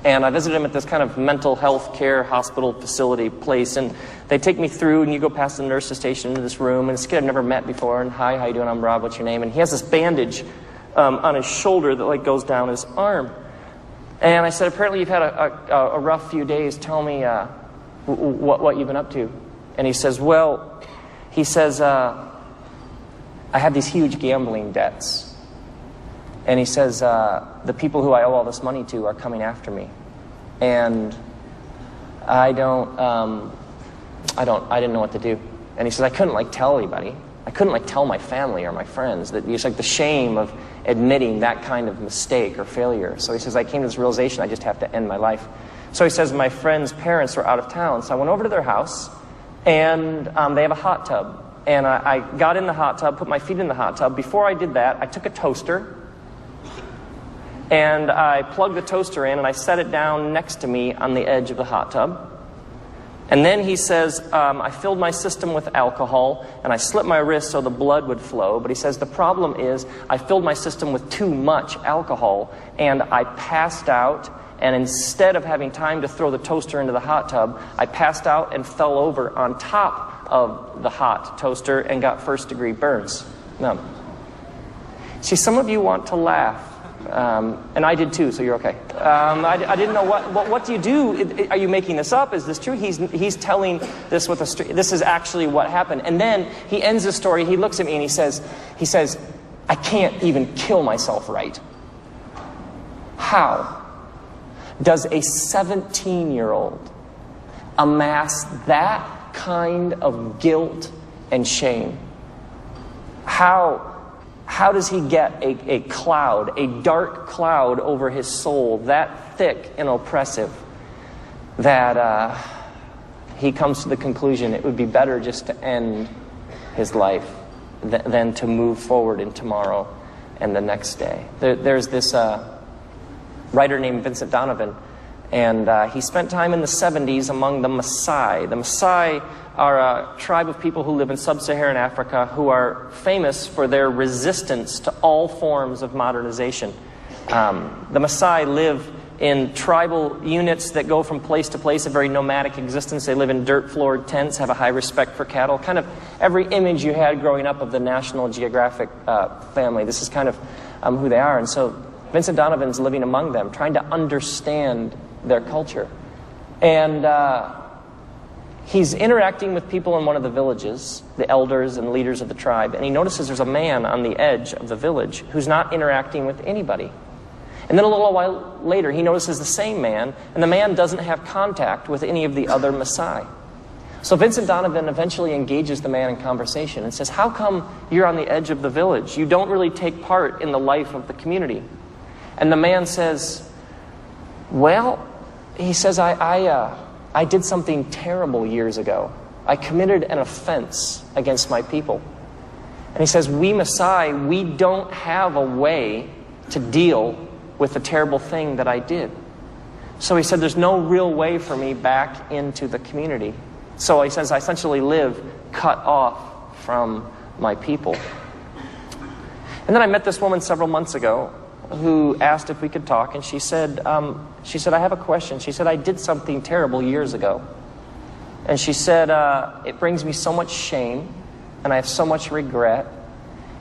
And I visited him at this kind of mental health care hospital facility place. And they take me through, and you go past the nurse's station into this room. And this kid I've never met before. And hi, how you doing? I'm Rob. What's your name? And he has this bandage on his shoulder that like goes down his arm. And I said, apparently you've had a rough few days. Tell me what you've been up to. And he says, I have these huge gambling debts. And he says, the people who I owe all this money to are coming after me. And I didn't know what to do. And he says, I couldn't like tell anybody. I couldn't like tell my family or my friends. That it's like the shame of admitting that kind of mistake or failure. So he says, I came to this realization I just have to end my life. So he says, my friend's parents were out of town. So I went over to their house. And they have a hot tub. And I got in the hot tub, put my feet in the hot tub. Before I did that, I took a toaster. And I plugged the toaster in, and I set it down next to me on the edge of the hot tub. And then he says, I filled my system with alcohol, and I slit my wrist so the blood would flow. But he says, the problem is I filled my system with too much alcohol, and I passed out. And instead of having time to throw the toaster into the hot tub, I passed out and fell over on top of the hot toaster and got first-degree burns. No. See, some of you want to laugh. And I did too, so you're okay. I didn't know what do you do? Are you making this up? Is this true? He's telling this with this is actually what happened. And then he ends the story. He looks at me and he says, I can't even kill myself right. How does a 17-year-old amass that kind of guilt and shame? How does he get a cloud, a dark cloud over his soul that thick and oppressive that he comes to the conclusion it would be better just to end his life than to move forward in tomorrow and the next day? There's this writer named Vincent Donovan, and he spent time in the 70s among the Maasai. The Maasai are a tribe of people who live in sub-Saharan Africa who are famous for their resistance to all forms of modernization. The Maasai live in tribal units that go from place to place, a very nomadic existence. They live in dirt-floored tents, have a high respect for cattle. Kind of every image you had growing up of the National Geographic family. This is kind of who they are. And so Vincent Donovan's living among them, trying to understand their culture. And he's interacting with people in one of the villages, the elders and leaders of the tribe, and he notices there's a man on the edge of the village who's not interacting with anybody. And then a little while later, he notices the same man, and the man doesn't have contact with any of the other Maasai. So Vincent Donovan eventually engages the man in conversation and says, how come you're on the edge of the village? You don't really take part in the life of the community. And the man says, well, he says, I did something terrible years ago. I committed an offense against my people. And he says, we Maasai, we don't have a way to deal with the terrible thing that I did. So he said, there's no real way for me back into the community. So he says, I essentially live cut off from my people. And then I met this woman several months ago who asked if we could talk, and she said, I have a question. She said, I did something terrible years ago. And she said, it brings me so much shame, and I have so much regret.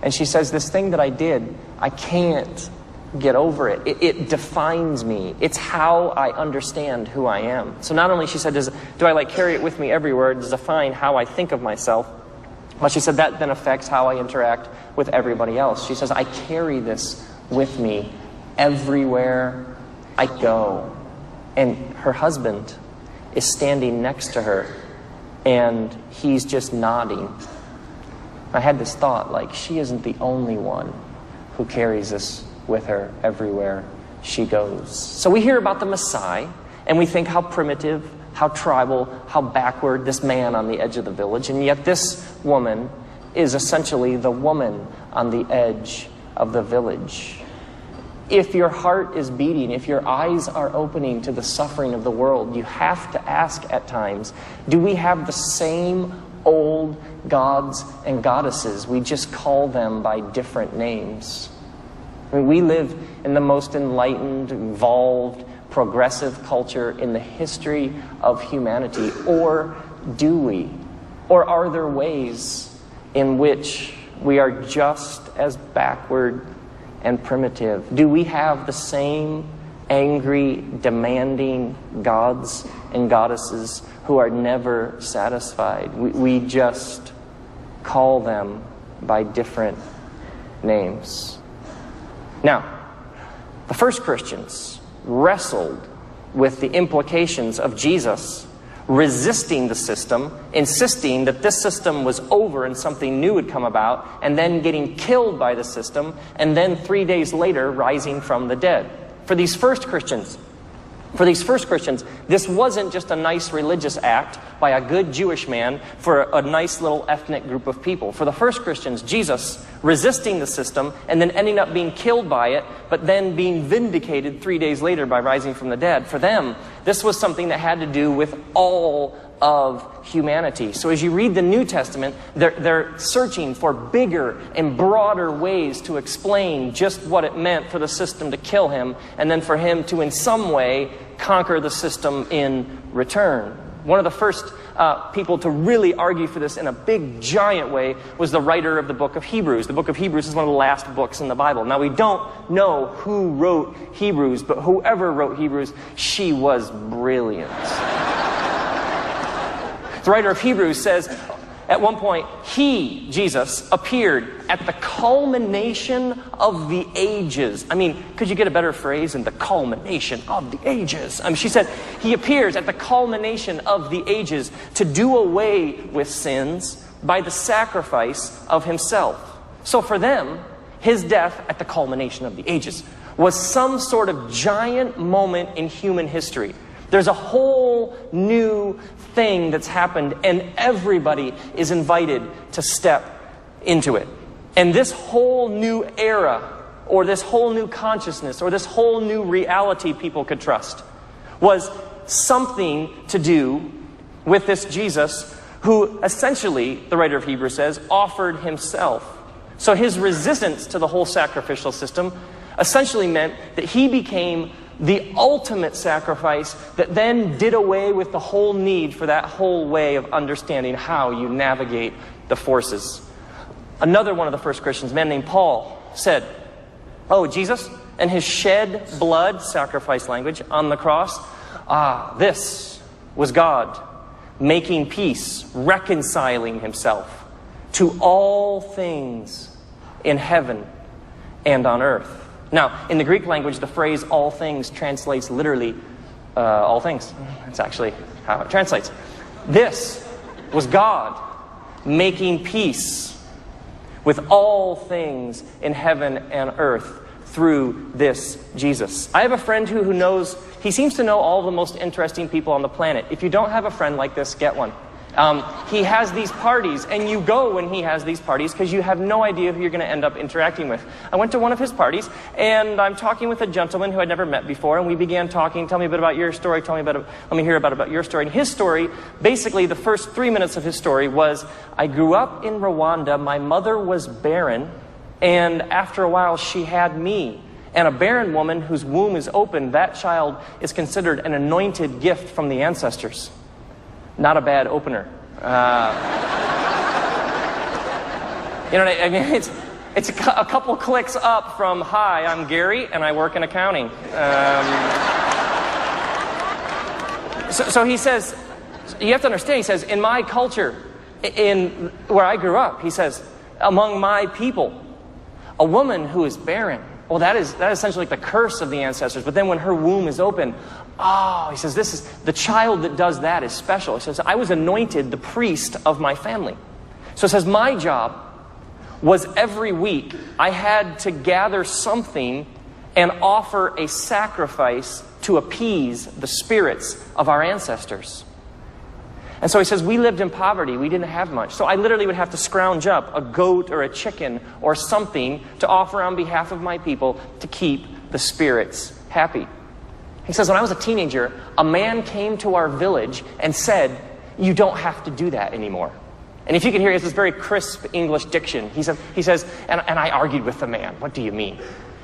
And she says, this thing that I did, I can't get over it. It defines me. It's how I understand who I am. So not only, she said, do I like carry it with me everywhere, does it define how I think of myself, but she said that then affects how I interact with everybody else. She says, I carry this with me everywhere I go. And her husband is standing next to her, and he's just nodding. I had this thought, like, she isn't the only one who carries this with her everywhere she goes. So we hear about the Messiah, and we think how primitive, how tribal, how backward this man on the edge of the village, and yet this woman is essentially the woman on the edge of the village. If your heart is beating, if your eyes are opening to the suffering of the world, you have to ask at times, do we have the same old gods and goddesses? We just call them by different names. I mean, we live in the most enlightened, evolved, progressive culture in the history of humanity. Or do we? Or are there ways in which we are just as backward and primitive? Do we have the same angry, demanding gods and goddesses who are never satisfied? We just call them by different names. Now, the first Christians wrestled with the implications of Jesus resisting the system, insisting that this system was over and something new had come about, and then getting killed by the system, and then 3 days later rising from the dead. For these first Christians, this wasn't just a nice religious act by a good Jewish man for a nice little ethnic group of people. For the first Christians, Jesus resisting the system and then ending up being killed by it, but then being vindicated 3 days later by rising from the dead. For them, this was something that had to do with all of humanity. So as you read the New Testament, they're searching for bigger and broader ways to explain just what it meant for the system to kill him, and then for him to in some way conquer the system in return. One of the first people to really argue for this in a big, giant way was the writer of the book of Hebrews. The book of Hebrews is one of the last books in the Bible. Now, we don't know who wrote Hebrews, but whoever wrote Hebrews, she was brilliant. The writer of Hebrews says, at one point, he, Jesus, appeared at the culmination of the ages. I mean, could you get a better phrase than the culmination of the ages? I mean, she said, he appears at the culmination of the ages to do away with sins by the sacrifice of himself. So for them, his death at the culmination of the ages was some sort of giant moment in human history. There's a whole new thing that's happened, and everybody is invited to step into it. And this whole new era, or this whole new consciousness, or this whole new reality people could trust, was something to do with this Jesus who essentially, the writer of Hebrews says, offered himself. So his resistance to the whole sacrificial system essentially meant that he became the ultimate sacrifice that then did away with the whole need for that whole way of understanding how you navigate the forces. Another one of the first Christians, a man named Paul, said, oh, Jesus and his shed blood, sacrifice language, on the cross, this was God making peace, reconciling himself to all things in heaven and on earth. Now, in the Greek language, the phrase all things translates literally all things. That's actually how it translates. This was God making peace with all things in heaven and earth through this Jesus. I have a friend who knows, he seems to know all the most interesting people on the planet. If you don't have a friend like this, get one. He has these parties, and you go when he has these parties because you have no idea who you're going to end up interacting with. I went to one of his parties, and I'm talking with a gentleman who I'd never met before, and we began talking, tell me a bit about your story, let me hear about your story. And his story, basically the first 3 minutes of his story was, I grew up in Rwanda, my mother was barren, and after a while she had me. And a barren woman whose womb is open, that child is considered an anointed gift from the ancestors. Not a bad opener. You know what I mean? It's a couple clicks up from, hi, I'm Gary, and I work in accounting. So he says, you have to understand, he says, in my culture, in where I grew up, he says, among my people, a woman who is barren, well, that is essentially like the curse of the ancestors. But then when her womb is open, he says, this is the child that does that is special. He says, I was anointed the priest of my family. So it says, my job was every week I had to gather something and offer a sacrifice to appease the spirits of our ancestors. And so he says, we lived in poverty. We didn't have much. So I literally would have to scrounge up a goat or a chicken or something to offer on behalf of my people to keep the spirits happy. He says, when I was a teenager, a man came to our village and said, you don't have to do that anymore. And if you can hear, he has this very crisp English diction. He says, and I argued with the man, what do you mean?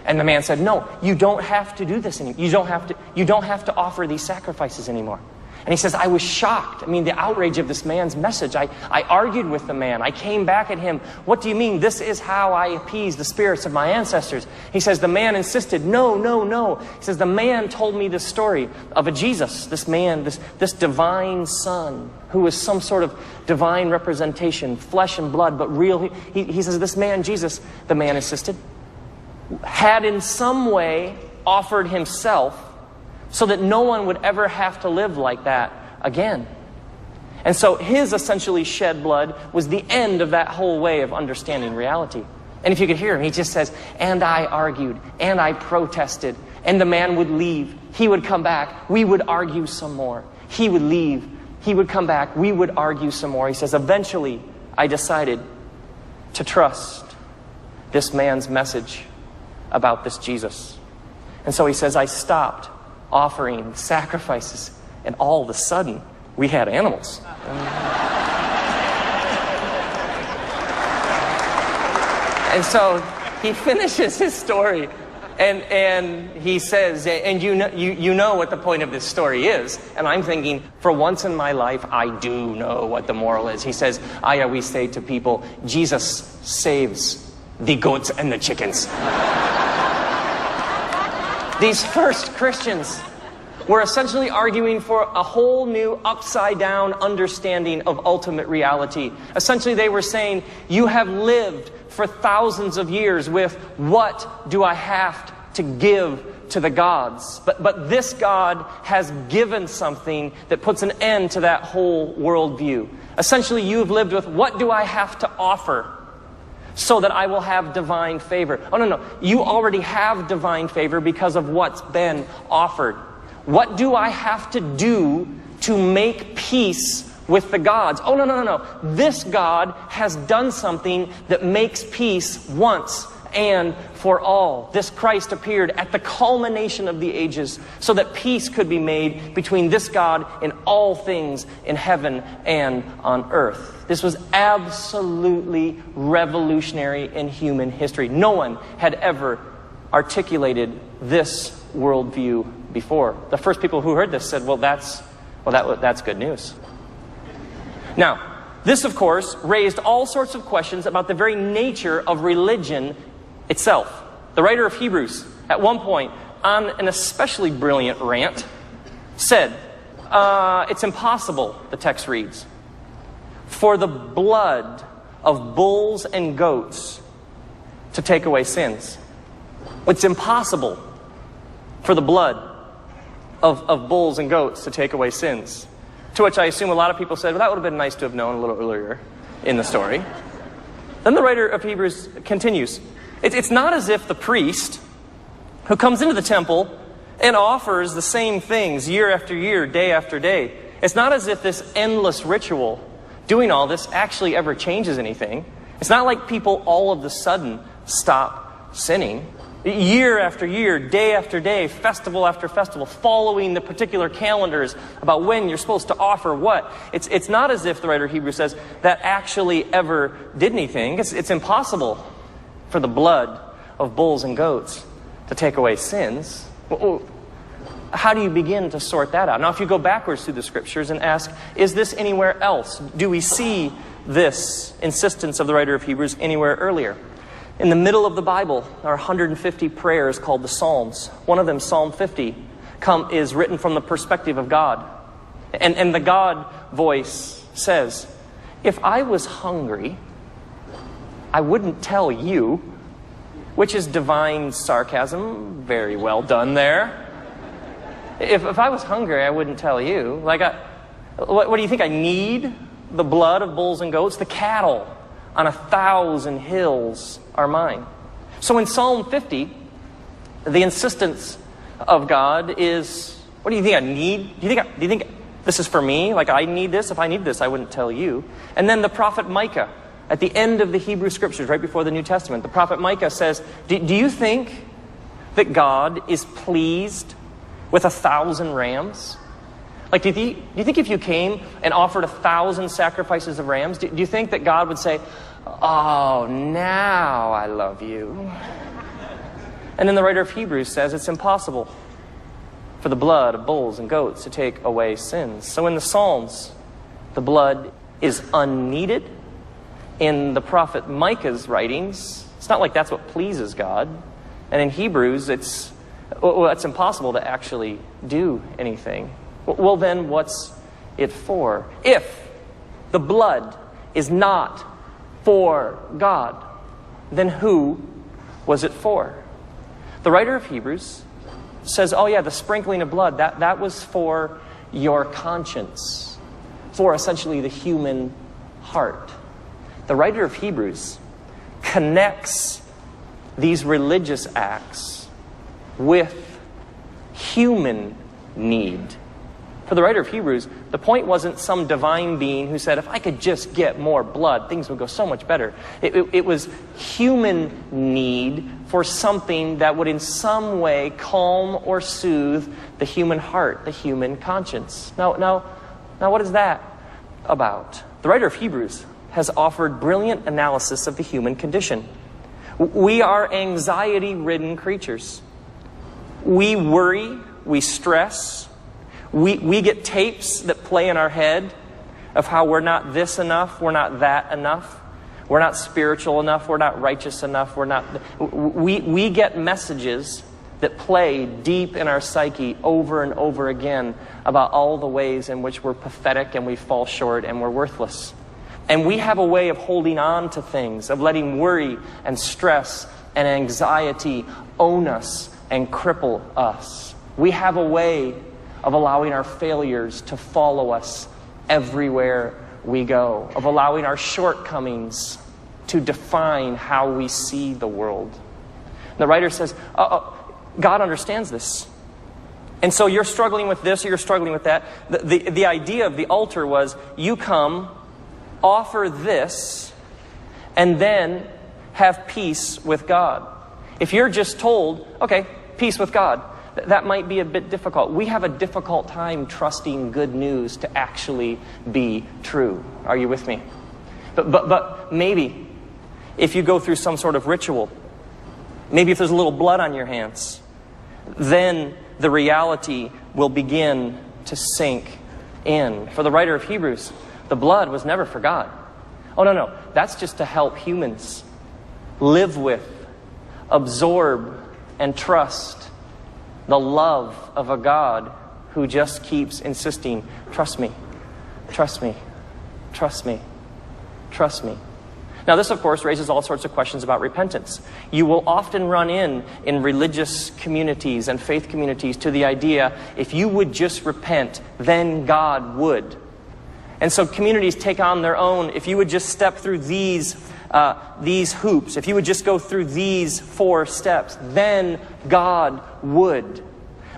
And the man said, no, you don't have to do this anymore. You don't have to offer these sacrifices anymore. And he says, I was shocked. I mean, the outrage of this man's message. I argued with the man. I came back at him. What do you mean? This is how I appease the spirits of my ancestors. He says, the man insisted, no, no, no. He says, the man told me this story of a Jesus, this man, this divine son, who was some sort of divine representation, flesh and blood, but real. He says, this man, Jesus, the man insisted, had in some way offered himself so that no one would ever have to live like that again. And so his essentially shed blood was the end of that whole way of understanding reality. And if you could hear him, he just says, and I argued, and I protested, and the man would leave. He would come back. We would argue some more. He would leave. He would come back. We would argue some more. He says, eventually, I decided to trust this man's message about this Jesus. And so he says, I stopped offering sacrifices, and all of a sudden, we had animals. And so he finishes his story, and he says, and you know what the point of this story is. And I'm thinking, for once in my life, I do know what the moral is. He says, I always say to people, Jesus saves the goats and the chickens. These first Christians were essentially arguing for a whole new upside-down understanding of ultimate reality. Essentially, they were saying, you have lived for thousands of years with, what do I have to give to the gods? But this God has given something that puts an end to that whole worldview. Essentially, you have lived with, what do I have to offer so that I will have divine favor? Oh, no. You already have divine favor because of what's been offered. What do I have to do to make peace with the gods? Oh, no. This God has done something that makes peace once and for all. This Christ appeared at the culmination of the ages so that peace could be made between this God and all things in heaven and on earth. This was absolutely revolutionary in human history. No one had ever articulated this worldview before. The first people who heard this said, that's good news. Now, this, of course, raised all sorts of questions about the very nature of religion itself. The writer of Hebrews, at one point, on an especially brilliant rant, said, it's impossible, the text reads, for the blood of bulls and goats to take away sins. It's impossible for the blood of bulls and goats to take away sins. To which I assume a lot of people said, well, that would have been nice to have known a little earlier in the story. Then the writer of Hebrews continues. It's not as if the priest who comes into the temple and offers the same things year after year, day after day. It's not as if this endless ritual, doing all this, actually ever changes anything. It's not like people all of a sudden stop sinning. Year after year, day after day, festival after festival, following the particular calendars about when you're supposed to offer what. It's not as if, the writer of Hebrews says, that actually ever did anything. It's impossible for the blood of bulls and goats to take away sins. How do you begin to sort that out? Now, if you go backwards through the scriptures and ask, is this anywhere else? Do we see this insistence of the writer of Hebrews anywhere earlier? In the middle of the Bible are 150 prayers called the Psalms. One of them, Psalm 50, is written from the perspective of God. And the God voice says, if I was hungry, I wouldn't tell you, which is divine sarcasm. Very well done there. If I was hungry, I wouldn't tell you. What do you think? I need the blood of bulls and goats? The cattle on 1,000 hills are mine. So in Psalm 50, the insistence of God is, what do you think I need? Do you think this is for me? Like I need this? If I need this, I wouldn't tell you. And then the prophet Micah, at the end of the Hebrew Scriptures, right before the New Testament, the prophet Micah says, do you think that God is pleased with 1,000 rams? Like, do you think if you came and offered 1,000 sacrifices of rams, do you think that God would say, oh, now I love you? And then the writer of Hebrews says it's impossible for the blood of bulls and goats to take away sins. So in the Psalms, the blood is unneeded. In the prophet Micah's writings, it's not like that's what pleases God. And in Hebrews, it's impossible to actually do anything. Well, then what's it for? If the blood is not for God, then who was it for? The writer of Hebrews says, oh yeah, the sprinkling of blood, that was for your conscience, for essentially the human heart. The writer of Hebrews connects these religious acts with human need. For the writer of Hebrews, the point wasn't some divine being who said, if I could just get more blood, things would go so much better. It was human need for something that would in some way calm or soothe the human heart, the human conscience. Now, what is that about? The writer of Hebrews has offered brilliant analysis of the human condition. We are anxiety-ridden creatures. We worry, we stress. We get tapes that play in our head of how we're not this enough, we're not that enough, we're not spiritual enough, we're not righteous enough, we get messages that play deep in our psyche over and over again about all the ways in which we're pathetic and we fall short and we're worthless. And we have a way of holding on to things, of letting worry and stress and anxiety own us and cripple us. We have a way of allowing our failures to follow us everywhere we go, of allowing our shortcomings to define how we see the world. The writer says, God understands this. And so you're struggling with this or you're struggling with that. The idea of the altar was you come, offer this, and then have peace with God. If you're just told, okay, peace with God, that might be a bit difficult. We have a difficult time trusting good news to actually be true. Are you with me? But maybe if you go through some sort of ritual, maybe if there's a little blood on your hands, then the reality will begin to sink in. For the writer of Hebrews, the blood was never for God. Oh, no. That's just to help humans live with, absorb, and trust the love of a God who just keeps insisting, trust me, trust me, trust me, trust me. Now this, of course, raises all sorts of questions about repentance. You will often run in religious communities and faith communities to the idea, if you would just repent, then God would. And so communities take on their own, if you would just step through these hoops, if you would just go through these 4 steps, then God would.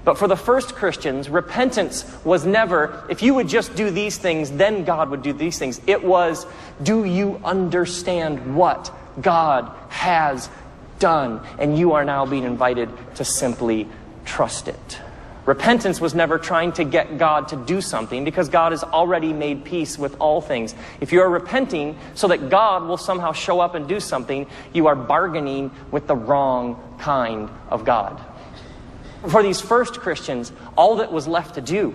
But for the first Christians, repentance was never, if you would just do these things, then God would do these things. It was, do you understand what God has done? And you are now being invited to simply trust it. Repentance was never trying to get God to do something, because God has already made peace with all things. If you are repenting so that God will somehow show up and do something, you are bargaining with the wrong kind of God. For these first Christians, all that was left to do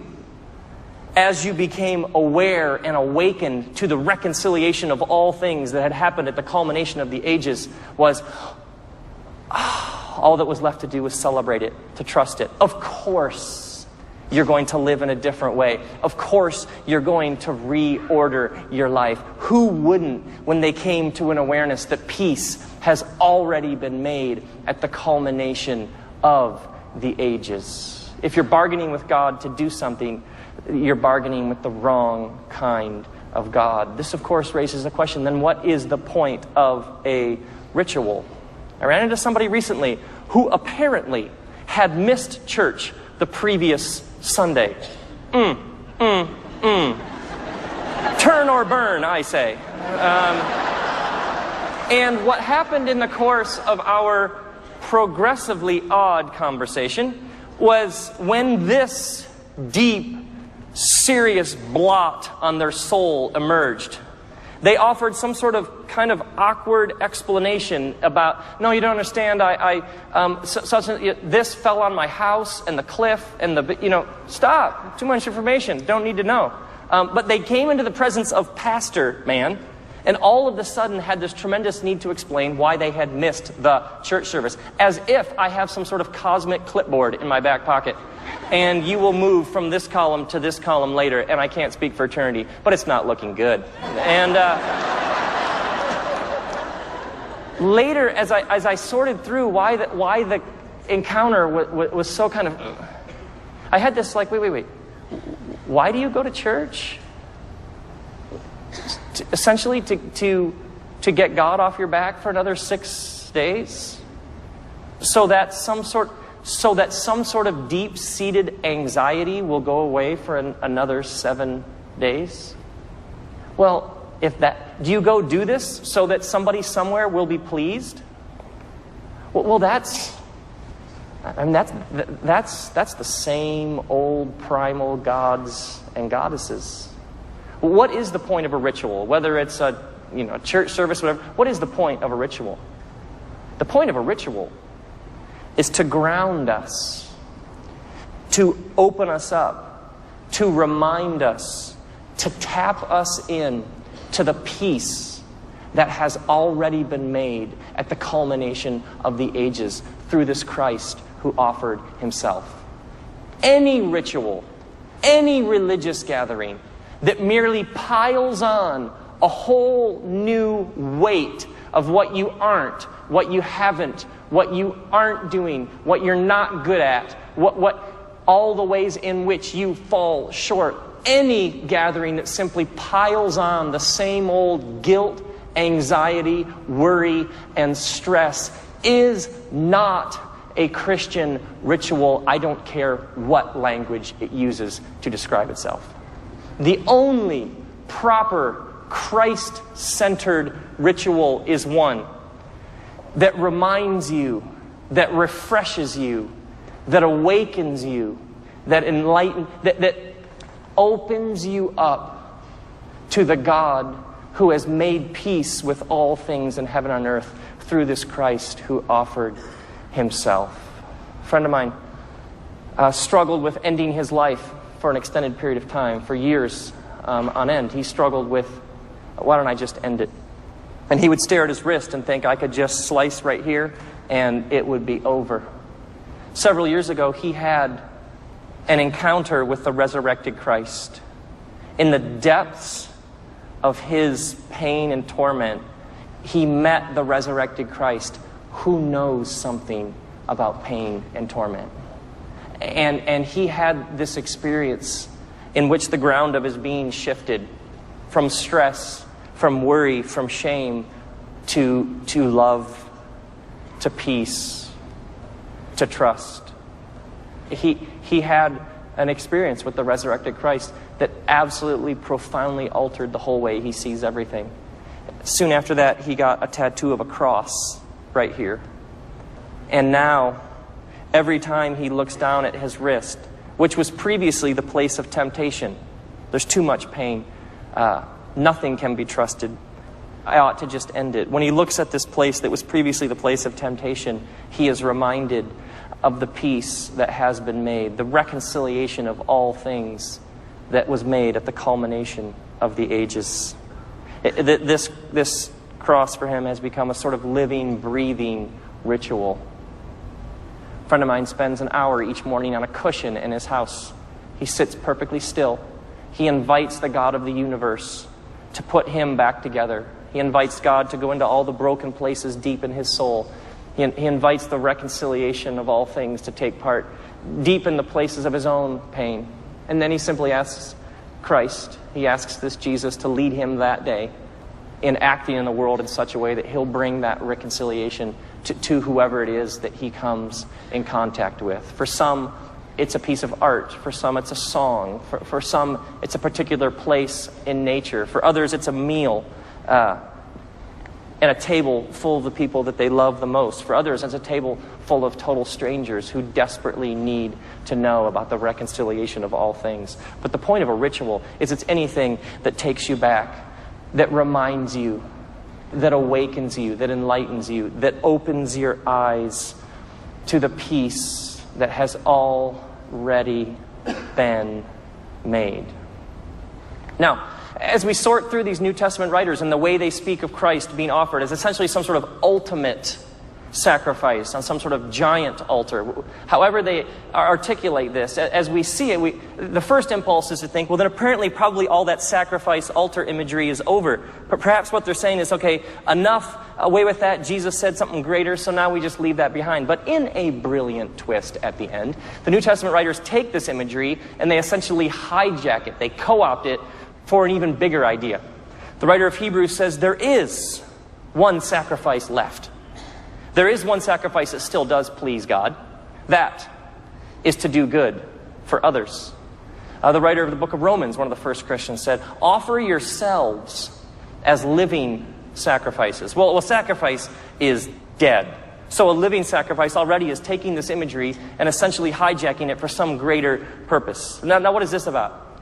as you became aware and awakened to the reconciliation of all things that had happened at the culmination of the ages, was all that was left to do was celebrate it, to trust it. Of course, you're going to live in a different way. Of course, you're going to reorder your life. Who wouldn't when they came to an awareness that peace has already been made at the culmination of the ages? If you're bargaining with God to do something, you're bargaining with the wrong kind of God. This, of course, raises the question, then what is the point of a ritual? I ran into somebody recently who apparently had missed church the previous Sunday. Turn or burn, I say. And what happened in the course of our progressively odd conversation was, when this deep, serious blot on their soul emerged, they offered some sort of kind of awkward explanation about, no, you don't understand, this fell on my house and the cliff and stop, too much information, don't need to know. But they came into the presence of Pastor Man, and all of a sudden had this tremendous need to explain why they had missed the church service, as if I have some sort of cosmic clipboard in my back pocket. And you will move from this column to this column later, and I can't speak for eternity, but it's not looking good. And later, as I sorted through why the encounter was so kind of, I had this like, wait, why do you go to church? Essentially to get God off your back for another 6 days, so that some sort of deep-seated anxiety will go away for another 7 days? Well, do you go do this so that somebody somewhere will be pleased? Well, that's the same old primal gods and goddesses. What is the point of a ritual? Whether it's a church service, whatever. What is the point of a ritual? The point of a ritual is to ground us, to open us up, to remind us, to tap us in to the peace that has already been made at the culmination of the ages through this Christ who offered himself. Any ritual, any religious gathering that merely piles on a whole new weight of what you aren't, what you haven't, what you aren't doing, what you're not good at, what all the ways in which you fall short. Any gathering that simply piles on the same old guilt, anxiety, worry, and stress is not a Christian ritual. I don't care what language it uses to describe itself. The only proper Christ-centered ritual is one that reminds you, that refreshes you, that awakens you, that opens you up to the God who has made peace with all things in heaven and earth through this Christ who offered himself. A friend of mine struggled with ending his life for an extended period of time, for years on end. He struggled with, why don't I just end it? And he would stare at his wrist and think, I could just slice right here and it would be over. Several years ago, he had an encounter with the resurrected Christ. In the depths of his pain and torment, he met the resurrected Christ who knows something about pain and torment. And he had this experience in which the ground of his being shifted from stress, from worry, from shame, to love, to peace, to trust. He had an experience with the resurrected Christ that absolutely, profoundly altered the whole way he sees everything. Soon after that, he got a tattoo of a cross right here. And now, every time he looks down at his wrist, which was previously the place of temptation, there's too much pain. Nothing can be trusted. I ought to just end it. When he looks at this place that was previously the place of temptation, he is reminded of the peace that has been made, the reconciliation of all things that was made at the culmination of the ages. This cross for him has become a sort of living, breathing ritual. A friend of mine spends an hour each morning on a cushion in his house. He sits perfectly still. He invites the God of the universe to put him back together. He invites God to go into all the broken places deep in his soul. He invites the reconciliation of all things to take part deep in the places of his own pain. And then he simply asks Christ, he asks this Jesus to lead him that day in acting in the world in such a way that he'll bring that reconciliation to whoever it is that he comes in contact with. For some, it's a piece of art. For some, it's a song. For some, it's a particular place in nature. For others, it's a meal and a table full of the people that they love the most. For others, it's a table full of total strangers who desperately need to know about the reconciliation of all things. But the point of a ritual is it's anything that takes you back, that reminds you, that awakens you, that enlightens you, that opens your eyes to the peace that has already been made. Now, as we sort through these New Testament writers and the way they speak of Christ being offered as essentially some sort of ultimate sacrifice on some sort of giant altar, however they articulate this, as we see it, the first impulse is to think, well, then apparently probably all that sacrifice altar imagery is over. But perhaps what they're saying is, okay, enough, away with that, Jesus said something greater, so now we just leave that behind. But in a brilliant twist at the end, the New Testament writers take this imagery and they essentially hijack it, they co-opt it for an even bigger idea. The writer of Hebrews says there is one sacrifice left. There is one sacrifice that still does please God. That is to do good for others. The writer of the book of Romans, one of the first Christians, said, offer yourselves as living sacrifices. Well, sacrifice is dead. So a living sacrifice already is taking this imagery and essentially hijacking it for some greater purpose. Now what is this about?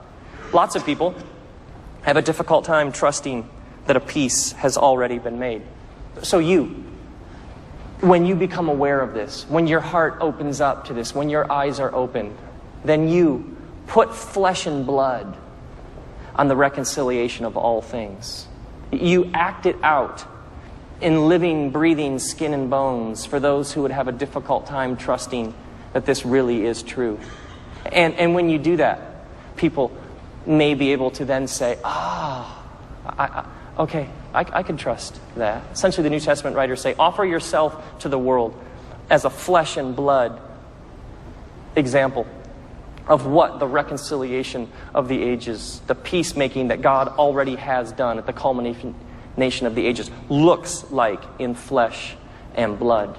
Lots of people have a difficult time trusting that a peace has already been made. So when you become aware of this, when your heart opens up to this, when your eyes are open, then you put flesh and blood on the reconciliation of all things. You act it out in living, breathing skin and bones for those who would have a difficult time trusting that this really is true. And when you do that, people may be able to then say, okay, I can trust that. Essentially, the New Testament writers say, offer yourself to the world as a flesh and blood example of what the reconciliation of the ages, the peacemaking that God already has done at the culmination of the ages, looks like in flesh and blood.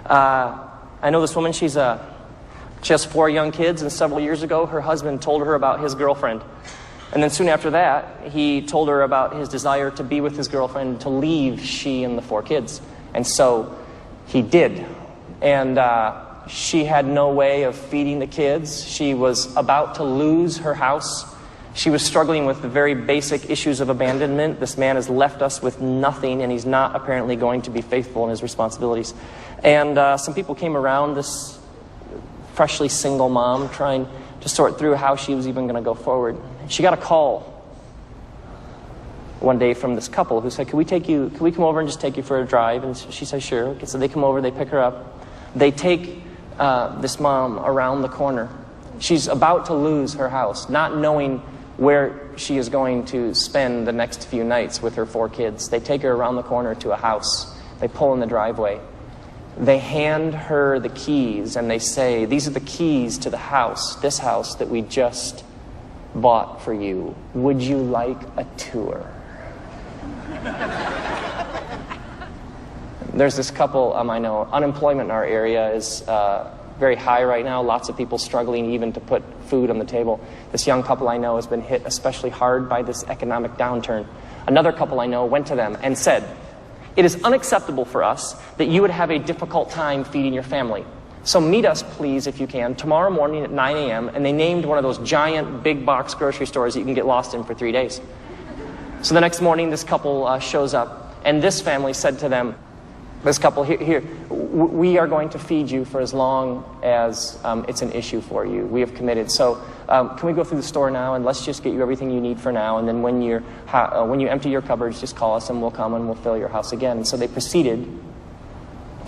I know this woman, she has 4 young kids, and several years ago, her husband told her about his girlfriend. And then soon after that, he told her about his desire to be with his girlfriend, to leave she and the 4 kids. And so he did. And she had no way of feeding the kids. She was about to lose her house. She was struggling with the very basic issues of abandonment. This man has left us with nothing, and he's not apparently going to be faithful in his responsibilities. And some people came around this freshly single mom trying to sort through how she was even going to go forward. She got a call one day from this couple who said, can we come over and just take you for a drive? And she said, sure. Okay, so they come over, they pick her up. They take this mom around the corner. She's about to lose her house, not knowing where she is going to spend the next few nights with her 4 kids. They take her around the corner to a house. They pull in the driveway. They hand her the keys and they say, these are the keys to the house, this house that we just bought for you. Would you like a tour? There's this couple I know. Unemployment in our area is very high right now. Lots of people struggling even to put food on the table. This young couple I know has been hit especially hard by this economic downturn. Another couple I know went to them and said, it is unacceptable for us that you would have a difficult time feeding your family. So meet us, please, if you can, tomorrow morning at 9 a.m. And they named one of those giant big box grocery stores that you can get lost in for 3 days. So the next morning, this couple shows up. And this family said to them, This couple here, we are going to feed you for as long as it's an issue for you. We have committed. So can we go through the store now, and let's just get you everything you need for now, and then when you empty your cupboards, just call us and we'll come and we'll fill your house again. And so they proceeded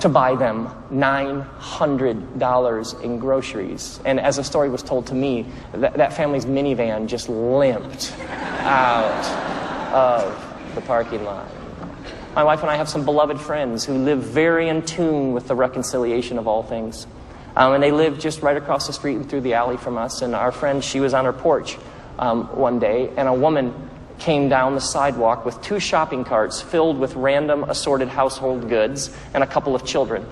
to buy them $900 in groceries. And as the story was told to me, that family's minivan just limped out of the parking lot. My wife and I have some beloved friends who live very in tune with the reconciliation of all things. And they live just right across the street and through the alley from us. And our friend, she was on her porch one day, and a woman came down the sidewalk with 2 shopping carts filled with random assorted household goods and a couple of children.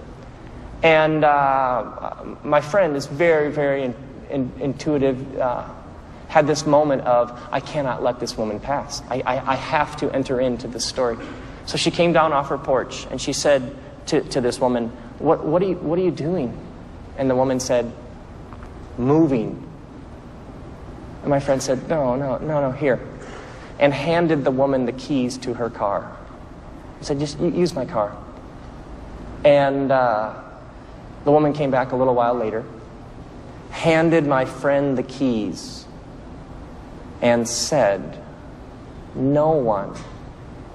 And my friend is very, very intuitive, had this moment of, I cannot let this woman pass. I have to enter into this story. So she came down off her porch and she said to this woman, what are you doing? And the woman said, moving. And my friend said, no, here. And handed the woman the keys to her car. He said, just use my car. And the woman came back a little while later, handed my friend the keys, and said, no one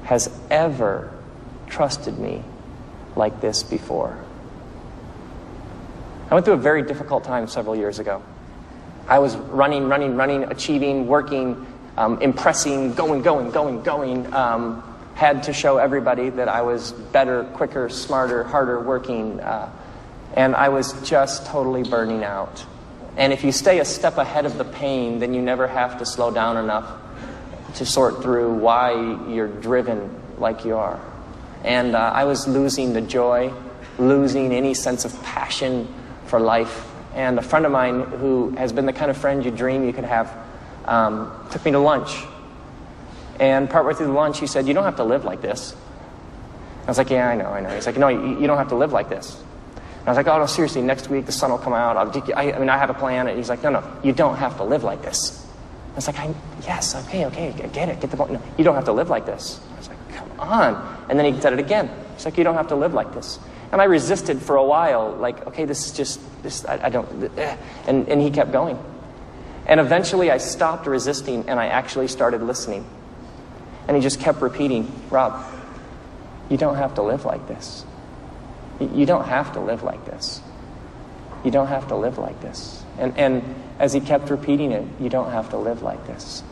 has ever trusted me like this before. I went through a very difficult time several years ago. I was running, achieving, working, impressing, going. Had to show everybody that I was better, quicker, smarter, harder working. And I was just totally burning out. And if you stay a step ahead of the pain, then you never have to slow down enough to sort through why you're driven like you are. And I was losing the joy, losing any sense of passion for life. And a friend of mine who has been the kind of friend you dream you could have took me to lunch. And partway through the lunch, he said, you don't have to live like this. I was like, yeah, I know. He's like, no, you don't have to live like this. And I was like, oh, no, seriously, next week the sun will come out. I have a plan. And he's like, no, you don't have to live like this. I was like, yes, okay, I get it, get the point. No, you don't have to live like this. I was like, come on. And then he said it again. He's like, you don't have to live like this. And I resisted for a while, like, okay, this is just, I don't, and he kept going. And eventually I stopped resisting and I actually started listening. And he just kept repeating, Rob, you don't have to live like this. You don't have to live like this. You don't have to live like this. And as he kept repeating it, you don't have to live like this.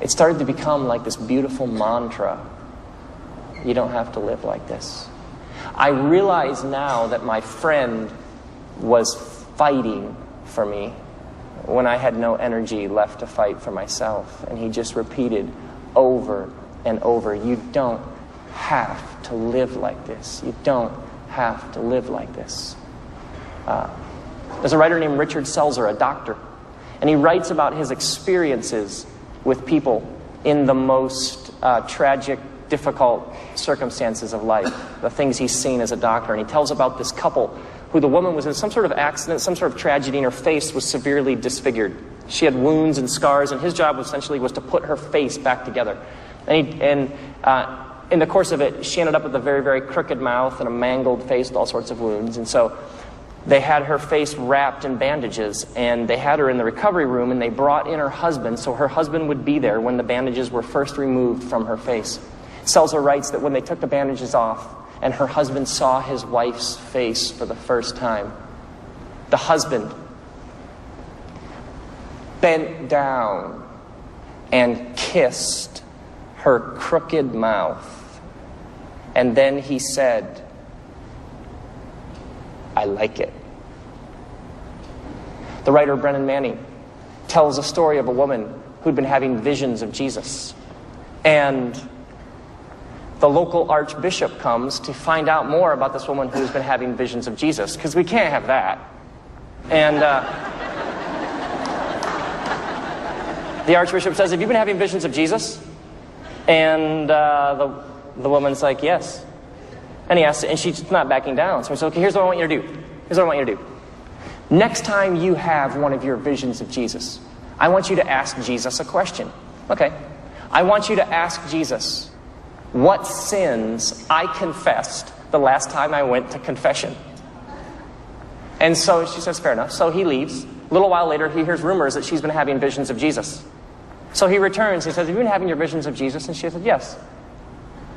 It started to become like this beautiful mantra. You don't have to live like this. I realize now that my friend was fighting for me when I had no energy left to fight for myself. And he just repeated over and over, you don't have to live like this. You don't have to live like this. There's a writer named Richard Selzer, a doctor, and he writes about his experiences with people in the most tragic, difficult circumstances of life, the things he's seen as a doctor. And he tells about this couple who the woman was in some sort of accident, some sort of tragedy, and her face was severely disfigured. She had wounds and scars, and his job essentially was to put her face back together. And in the course of it, she ended up with a very, very crooked mouth and a mangled face with all sorts of wounds. And so they had her face wrapped in bandages, and they had her in the recovery room, and they brought in her husband, so her husband would be there when the bandages were first removed from her face. Selzer writes that when they took the bandages off, and her husband saw his wife's face for the first time, the husband bent down and kissed her crooked mouth. And then he said, I like it. The writer Brennan Manning tells a story of a woman who'd been having visions of Jesus. And the local archbishop comes to find out more about this woman who's been having visions of Jesus, because we can't have that. And the archbishop says, have you been having visions of Jesus? And the woman's like, yes. And he asks, and she's not backing down. So he says, okay, here's what I want you to do. Here's what I want you to do. Next time you have one of your visions of Jesus, I want you to ask Jesus a question. Okay. I want you to ask Jesus what sins I confessed the last time I went to confession. And so she says, fair enough. So he leaves. A little while later, he hears rumors that she's been having visions of Jesus. So he returns. He says, have you been having your visions of Jesus? And she said, yes,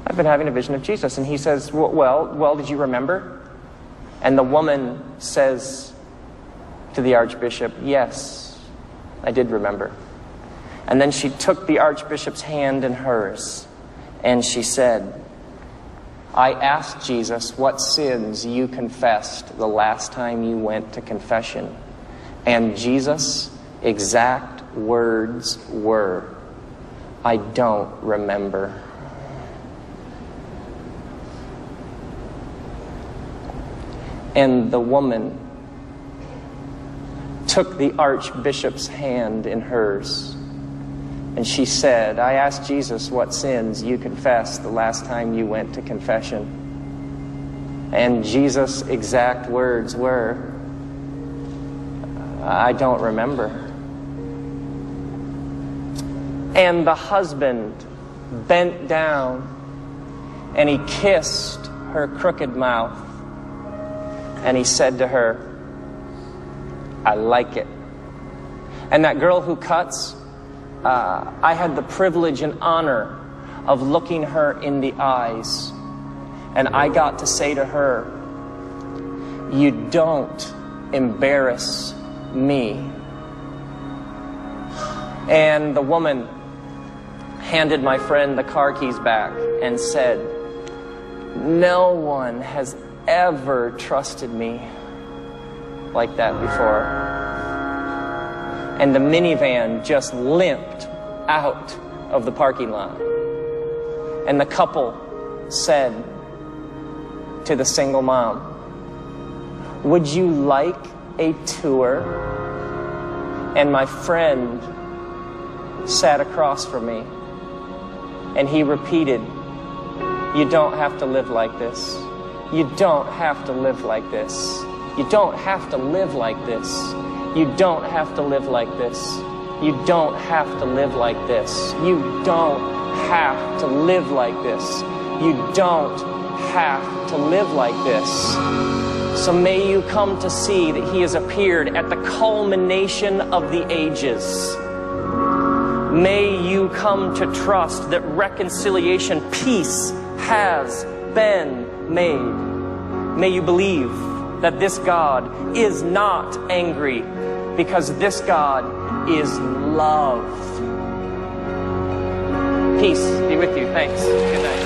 I've been having a vision of Jesus. And he says, well, did you remember? And the woman says to the archbishop, yes, I did remember. And then she took the archbishop's hand in hers, and she said, I asked Jesus what sins you confessed the last time you went to confession. And Jesus' exact words were, I don't remember. And the woman took the archbishop's hand in hers, and she said, I asked Jesus what sins you confessed the last time you went to confession. And Jesus' exact words were, I don't remember. And the husband bent down and he kissed her crooked mouth, and he said to her, I like it. And that girl who cuts, I had the privilege and honor of looking her in the eyes, and I got to say to her, you don't embarrass me. And the woman handed my friend the car keys back and said, no one has ever trusted me like that before. And the minivan just limped out of the parking lot. And the couple said to the single mom, would you like a tour? And my friend sat across from me, and he repeated, you don't have to live like this. You don't have to live like this. You don't have to live like this. You don't have to live like this. You don't have to live like this. You don't have to live like this. You don't have to live like this. So may you come to see that He has appeared at the culmination of the ages. May you come to trust that reconciliation, peace, has been made. May you believe that this God is not angry, because this God is love. Peace be with you. Thanks. Good night.